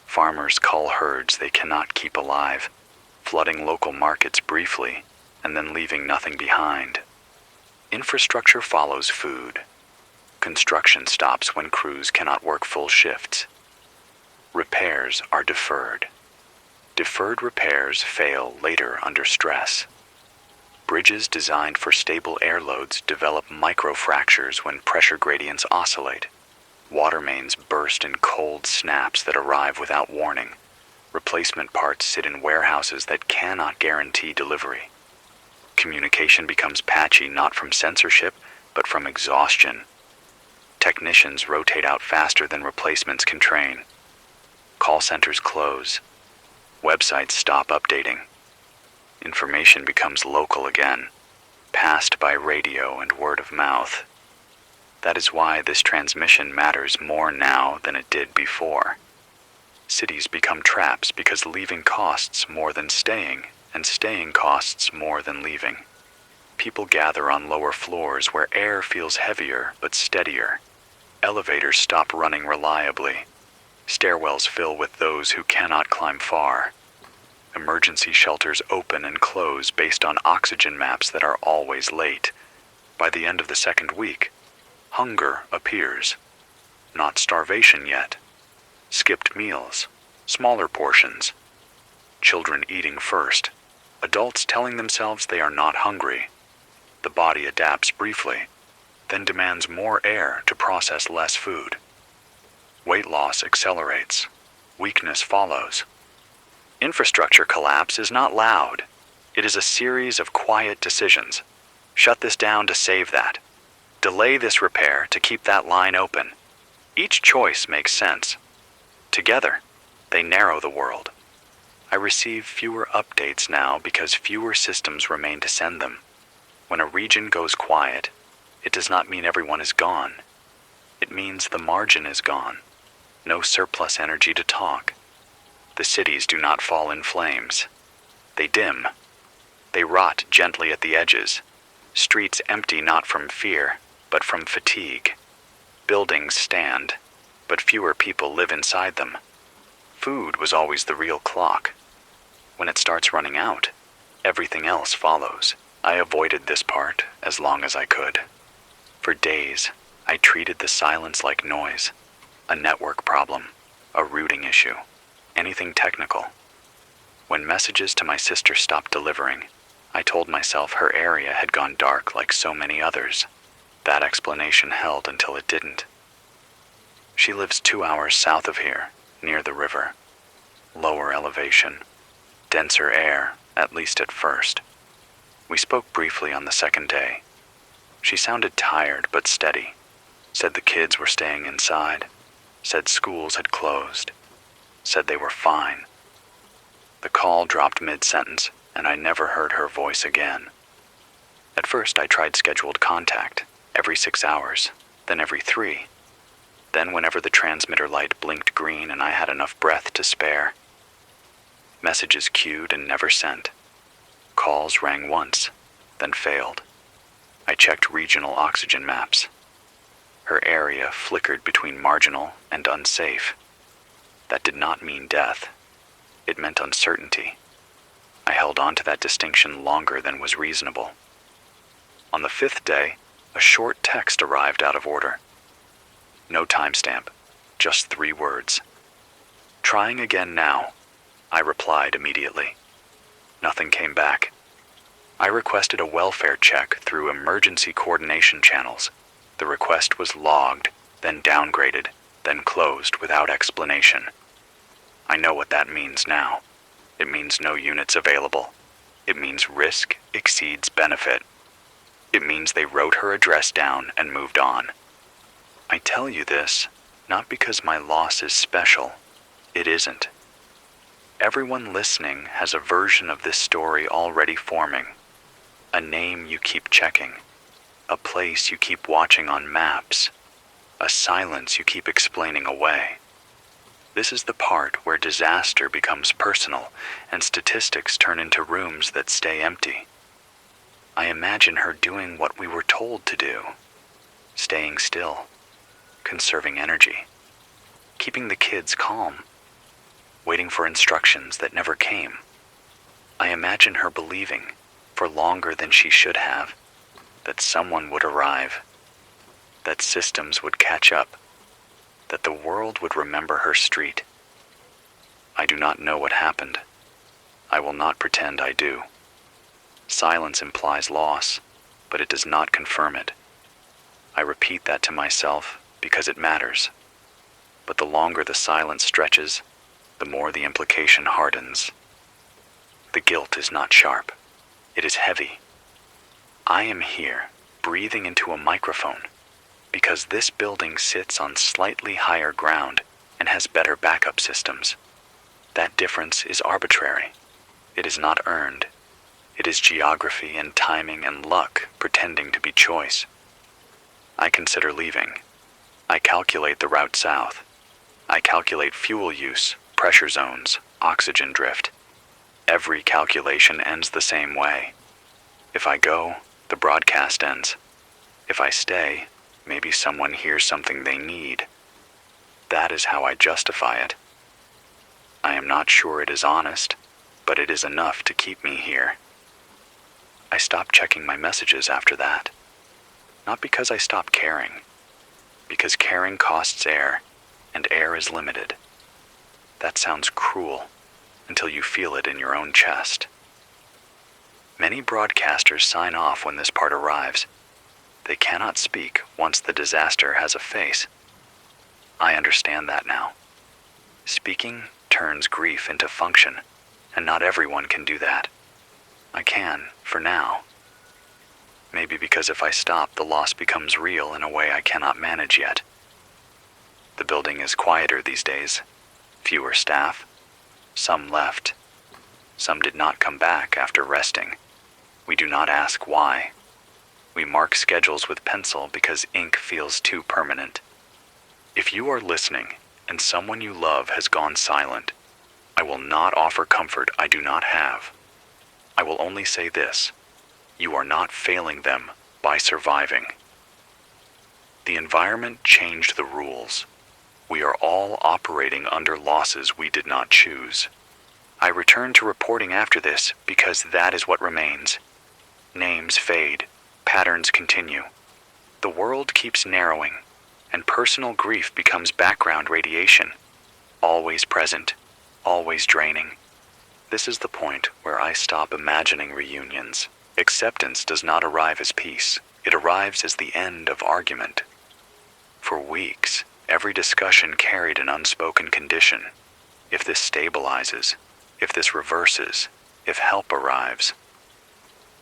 Speaker 1: Farmers cull herds they cannot keep alive, flooding local markets briefly and then leaving nothing behind. Infrastructure follows food. Construction stops when crews cannot work full shifts. Repairs are deferred. Deferred repairs fail later under stress. Bridges designed for stable air loads develop microfractures when pressure gradients oscillate. Water mains burst in cold snaps that arrive without warning. Replacement parts sit in warehouses that cannot guarantee delivery. Communication becomes patchy not from censorship, but from exhaustion. Technicians rotate out faster than replacements can train. Call centers close. Websites stop updating. Information becomes local again, passed by radio and word of mouth. That is why this transmission matters more now than it did before. Cities become traps because leaving costs more than staying, and staying costs more than leaving. People gather on lower floors where air feels heavier but steadier. Elevators stop running reliably. Stairwells fill with those who cannot climb far. Emergency shelters open and close based on oxygen maps that are always late. By the end of the second week, hunger appears. Not starvation yet. Skipped meals, smaller portions. Children eating first. Adults telling themselves they are not hungry. The body adapts briefly, then demands more air to process less food. Weight loss accelerates. Weakness follows. Infrastructure collapse is not loud. It is a series of quiet decisions. Shut this down to save that. Delay this repair to keep that line open. Each choice makes sense. Together, they narrow the world. I receive fewer updates now because fewer systems remain to send them. When a region goes quiet, it does not mean everyone is gone. It means the margin is gone. No surplus energy to talk. The cities do not fall in flames. They dim. They rot gently at the edges. Streets empty not from fear, but from fatigue. Buildings stand, but fewer people live inside them. Food was always the real clock. When it starts running out, everything else follows. I avoided this part as long as I could. For days, I treated the silence like noise. A network problem, a routing issue, anything technical. When messages to my sister stopped delivering, I told myself her area had gone dark like so many others. That explanation held until it didn't. She lives 2 hours south of here, near the river. Lower elevation, denser air, at least at first. We spoke briefly on the second day. She sounded tired but steady, said the kids were staying inside, said schools had closed, said they were fine. The call dropped mid-sentence, and I never heard her voice again. At first I tried scheduled contact, every 6 hours, then every 3. Then whenever the transmitter light blinked green and I had enough breath to spare. Messages queued and never sent. Calls rang once, then failed. I checked regional oxygen maps. Her area flickered between marginal and unsafe. That did not mean death. It meant uncertainty. I held on to that distinction longer than was reasonable. On the 5th day, a short text arrived out of order. No timestamp, just 3 words. Trying again now, I replied immediately. Nothing came back. I requested a welfare check through emergency coordination channels. The request was logged, then downgraded, then closed without explanation. I know what that means now. It means no units available. It means risk exceeds benefit. It means they wrote her address down and moved on. I tell you this, not because my loss is special. It isn't. Everyone listening has a version of this story already forming. A name you keep checking. A place you keep watching on maps. A silence you keep explaining away. This is the part where disaster becomes personal and statistics turn into rooms that stay empty. I imagine her doing what we were told to do. Staying still. Conserving energy. Keeping the kids calm. Waiting for instructions that never came. I imagine her believing, for longer than she should have, that someone would arrive. That systems would catch up. That the world would remember her street. I do not know what happened. I will not pretend I do. Silence implies loss, but it does not confirm it. I repeat that to myself because it matters. But the longer the silence stretches, the more the implication hardens. The guilt is not sharp. It is heavy. I am here, breathing into a microphone, because this building sits on slightly higher ground and has better backup systems. That difference is arbitrary. It is not earned. It is geography and timing and luck pretending to be choice. I consider leaving. I calculate the route south. I calculate fuel use, pressure zones, oxygen drift. Every calculation ends the same way. If I go, the broadcast ends. If I stay, maybe someone hears something they need. That is how I justify it. I am not sure it is honest, but it is enough to keep me here. I stopped checking my messages after that. Not because I stopped caring, because caring costs air, and air is limited. That sounds cruel, until you feel it in your own chest. Many broadcasters sign off when this part arrives. They cannot speak once the disaster has a face. I understand that now. Speaking turns grief into function, and not everyone can do that. I can, for now. Maybe because if I stop, the loss becomes real in a way I cannot manage yet. The building is quieter these days. Fewer staff. Some left. Some did not come back after resting. We do not ask why. We mark schedules with pencil because ink feels too permanent. If you are listening and someone you love has gone silent, I will not offer comfort I do not have. I will only say this: you are not failing them by surviving. The environment changed the rules. We are all operating under losses we did not choose. I return to reporting after this because that is what remains. Names fade, patterns continue. The world keeps narrowing, and personal grief becomes background radiation. Always present, always draining. This is the point where I stop imagining reunions. Acceptance does not arrive as peace. It arrives as the end of argument. For weeks, every discussion carried an unspoken condition. If this stabilizes, if this reverses, if help arrives.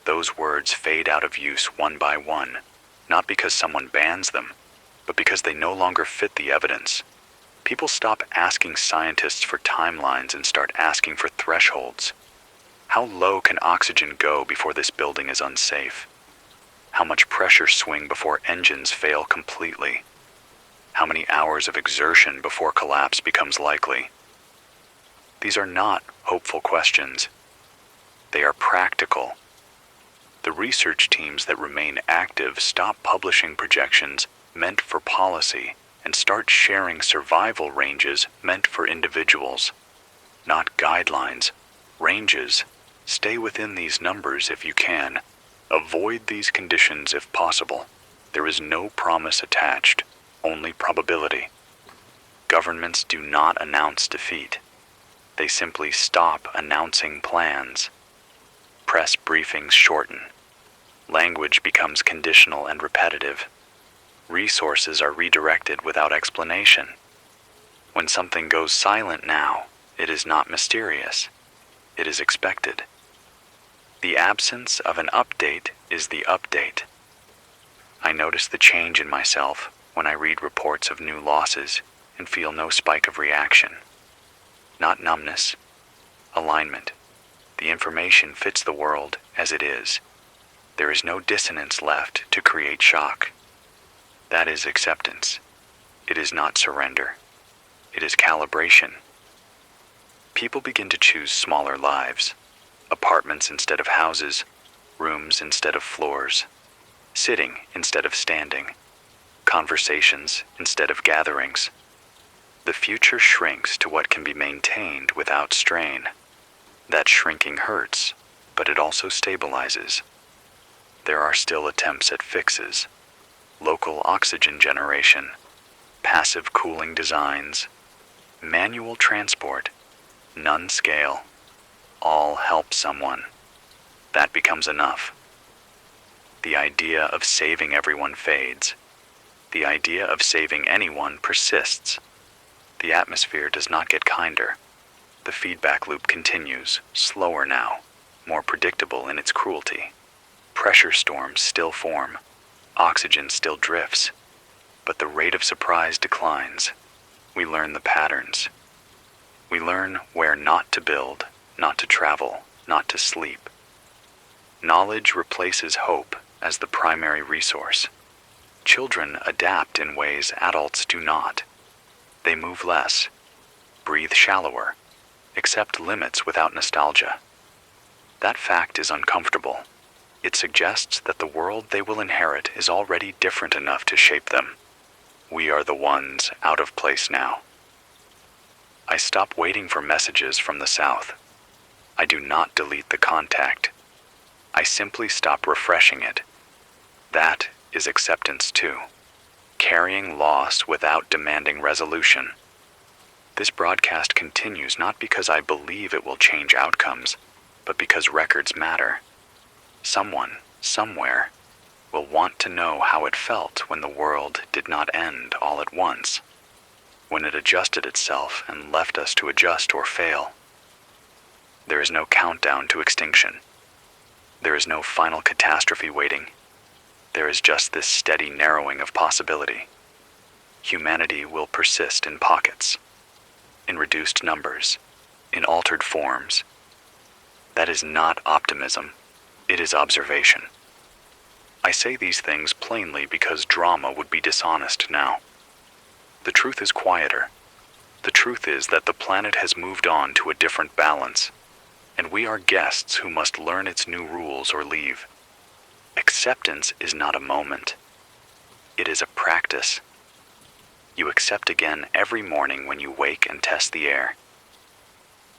Speaker 1: Those words fade out of use one by one, not because someone bans them, but because they no longer fit the evidence. People stop asking scientists for timelines and start asking for thresholds. How low can oxygen go before this building is unsafe? How much pressure swing before engines fail completely? How many hours of exertion before collapse becomes likely? These are not hopeful questions. They are practical. The research teams that remain active stop publishing projections meant for policy and start sharing survival ranges meant for individuals. Not guidelines, ranges. Stay within these numbers if you can. Avoid these conditions if possible. There is no promise attached, only probability. Governments do not announce defeat. They simply stop announcing plans. Press briefings shorten. Language becomes conditional and repetitive. Resources are redirected without explanation. When something goes silent now, it is not mysterious. It is expected. The absence of an update is the update. I notice the change in myself when I read reports of new losses and feel no spike of reaction. Not numbness, alignment. The information fits the world as it is. There is no dissonance left to create shock. That is acceptance. It is not surrender. It is calibration. People begin to choose smaller lives, apartments instead of houses, rooms instead of floors, sitting instead of standing, conversations instead of gatherings. The future shrinks to what can be maintained without strain. That shrinking hurts, but it also stabilizes. There are still attempts at fixes, local oxygen generation, passive cooling designs, manual transport, none scale. All help someone. That becomes enough. The idea of saving everyone fades. The idea of saving anyone persists. The atmosphere does not get kinder. The feedback loop continues, slower now, more predictable in its cruelty. Pressure storms still form. Oxygen still drifts. But the rate of surprise declines. We learn the patterns. We learn where not to build, not to travel, not to sleep. Knowledge replaces hope as the primary resource. Children adapt in ways adults do not. They move less, breathe shallower, accept limits without nostalgia. That fact is uncomfortable. It suggests that the world they will inherit is already different enough to shape them. We are the ones out of place now. I stop waiting for messages from the South. I do not delete the contact. I simply stop refreshing it. That is acceptance too. Carrying loss without demanding resolution. This broadcast continues not because I believe it will change outcomes, but because records matter. Someone, somewhere, will want to know how it felt when the world did not end all at once, when it adjusted itself and left us to adjust or fail. There is no countdown to extinction. There is no final catastrophe waiting. There is just this steady narrowing of possibility. Humanity will persist in pockets, in reduced numbers, in altered forms. That is not optimism. It is observation. I say these things plainly because drama would be dishonest now. The truth is quieter. The truth is that the planet has moved on to a different balance, and we are guests who must learn its new rules or leave. Acceptance is not a moment. It is a practice. You accept again every morning when you wake and test the air.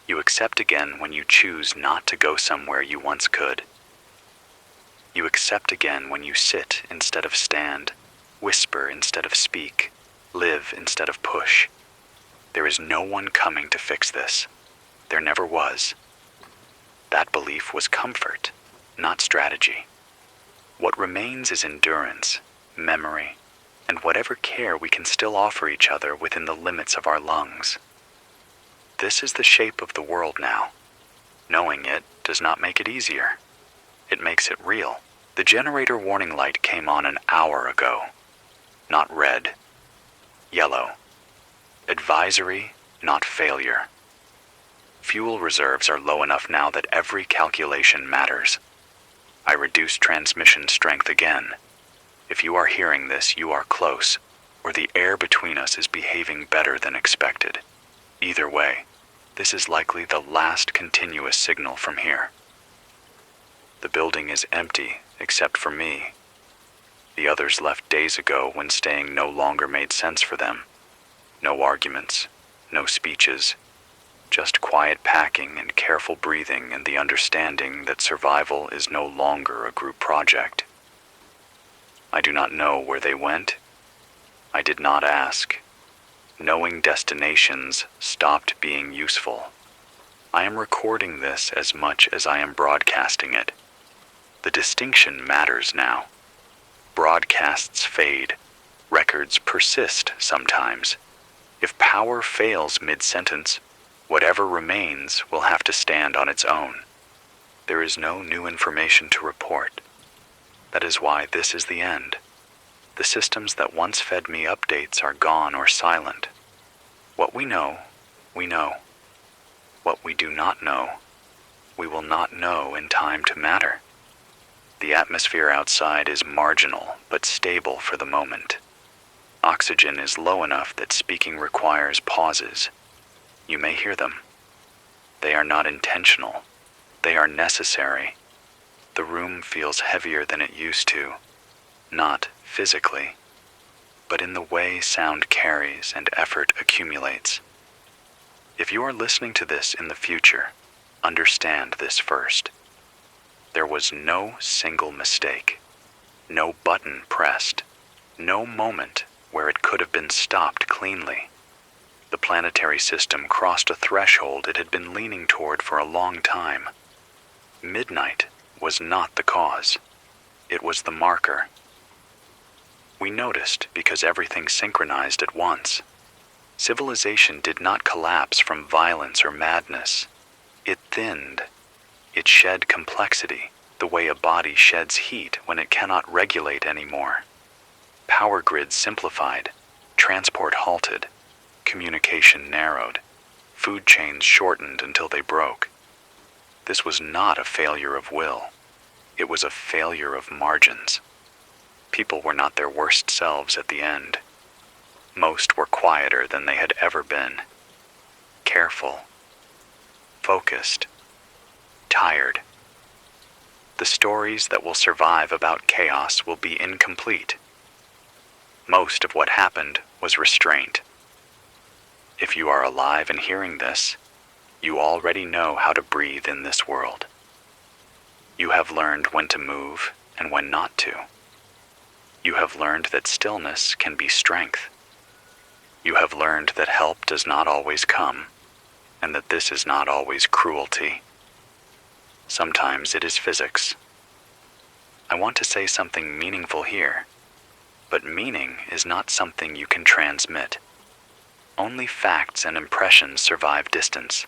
Speaker 1: You accept again when you choose not to go somewhere you once could. You accept again when you sit instead of stand, whisper instead of speak, live instead of push. There is no one coming to fix this. There never was. That belief was comfort, not strategy. What remains is endurance, memory, and whatever care we can still offer each other within the limits of our lungs. This is the shape of the world now. Knowing it does not make it easier. It makes it real. The generator warning light came on an hour ago. Not red. Yellow. Advisory, not failure. Fuel reserves are low enough now that every calculation matters. I reduce transmission strength again. If you are hearing this, you are close, or the air between us is behaving better than expected. Either way, this is likely the last continuous signal from here. The building is empty, except for me. The others left days ago when staying no longer made sense for them. No arguments, no speeches, just quiet packing and careful breathing and the understanding that survival is no longer a group project. I do not know where they went. I did not ask. Knowing destinations stopped being useful. I am recording this as much as I am broadcasting it. The distinction matters now. Broadcasts fade. Records persist sometimes. If power fails mid-sentence, whatever remains will have to stand on its own. There is no new information to report. That is why this is the end. The systems that once fed me updates are gone or silent. What we know, we know. What we do not know, we will not know in time to matter. The atmosphere outside is marginal but stable for the moment. Oxygen is low enough that speaking requires pauses. You may hear them. They are not intentional. They are necessary. The room feels heavier than it used to, not physically, but in the way sound carries and effort accumulates. If you are listening to this in the future, understand this first. There was no single mistake, no button pressed, no moment where it could have been stopped cleanly. The planetary system crossed a threshold it had been leaning toward for a long time. Midnight was not the cause. It was the marker. We noticed because everything synchronized at once. Civilization did not collapse from violence or madness. It thinned. It shed complexity, the way a body sheds heat when it cannot regulate anymore. Power grids simplified, transport halted, communication narrowed, food chains shortened until they broke. This was not a failure of will. It was a failure of margins. People were not their worst selves at the end. Most were quieter than they had ever been. Careful. Focused. Tired. The stories that will survive about chaos will be incomplete. Most of what happened was restraint. If you are alive and hearing this, you already know how to breathe in this world. You have learned when to move and when not to. You have learned that stillness can be strength. You have learned that help does not always come, and that this is not always cruelty. Sometimes it is physics. I want to say something meaningful here, but meaning is not something you can transmit. Only facts and impressions survive distance.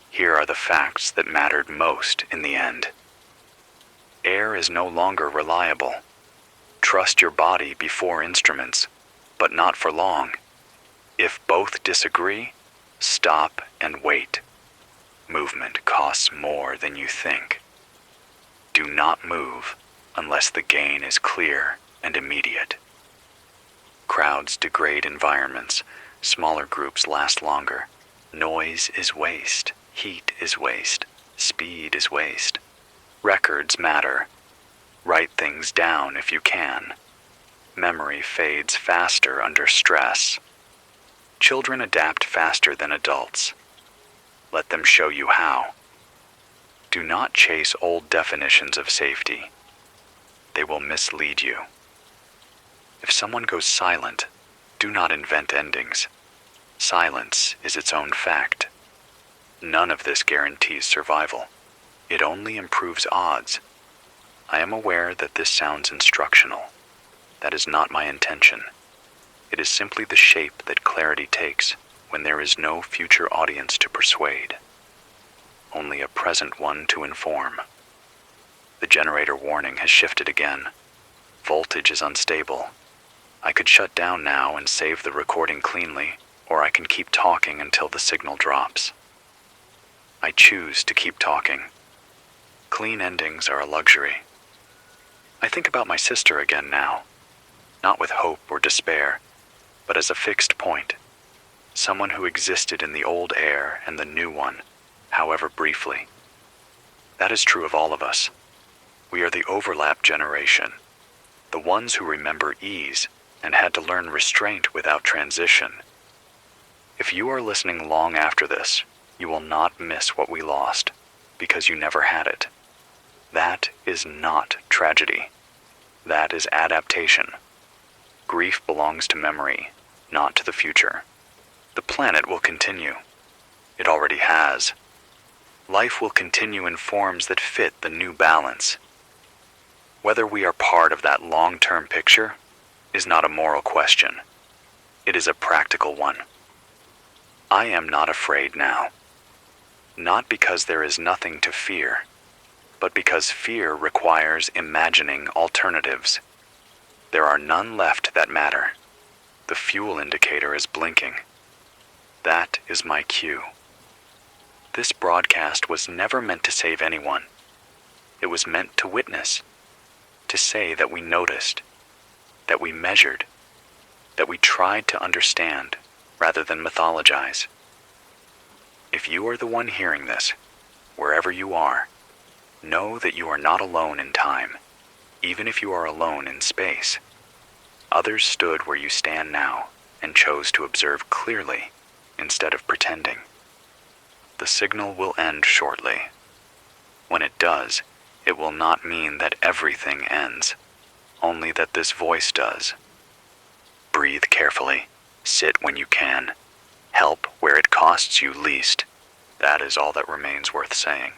Speaker 1: Here are the facts that mattered most in the end. Air is no longer reliable. Trust your body before instruments, but not for long. If both disagree, stop and wait. Movement costs more than you think. Do not move unless the gain is clear and immediate. Crowds degrade environments. Smaller groups last longer. Noise is waste. Heat is waste. Speed is waste. Records matter. Write things down if you can. Memory fades faster under stress. Children adapt faster than adults. Let them show you how. Do not chase old definitions of safety. They will mislead you. If someone goes silent, do not invent endings. Silence is its own fact. None of this guarantees survival. It only improves odds. I am aware that this sounds instructional. That is not my intention. It is simply the shape that clarity takes when there is no future audience to persuade, only a present one to inform. The generator warning has shifted again. Voltage is unstable. I could shut down now and save the recording cleanly, or I can keep talking until the signal drops. I choose to keep talking. Clean endings are a luxury. I think about my sister again now, not with hope or despair, but as a fixed point, someone who existed in the old air and the new one, however briefly. That is true of all of us. We are the overlap generation, the ones who remember ease and had to learn restraint without transition. If you are listening long after this, you will not miss what we lost, because you never had it. That is not tragedy. That is adaptation. Grief belongs to memory, not to the future. The planet will continue. It already has. Life will continue in forms that fit the new balance. Whether we are part of that long-term picture is not a moral question. It is a practical one. I am not afraid now. Not because there is nothing to fear, but because fear requires imagining alternatives. There are none left that matter. The fuel indicator is blinking. That is my cue. This broadcast was never meant to save anyone. It was meant to witness, to say that we noticed, that we measured, that we tried to understand rather than mythologize. If you are the one hearing this, wherever you are, know that you are not alone in time, even if you are alone in space. Others stood where you stand now and chose to observe clearly instead of pretending. The signal will end shortly. When it does, it will not mean that everything ends, only that this voice does. Breathe carefully, sit when you can, help where it costs you least. That is all that remains worth saying.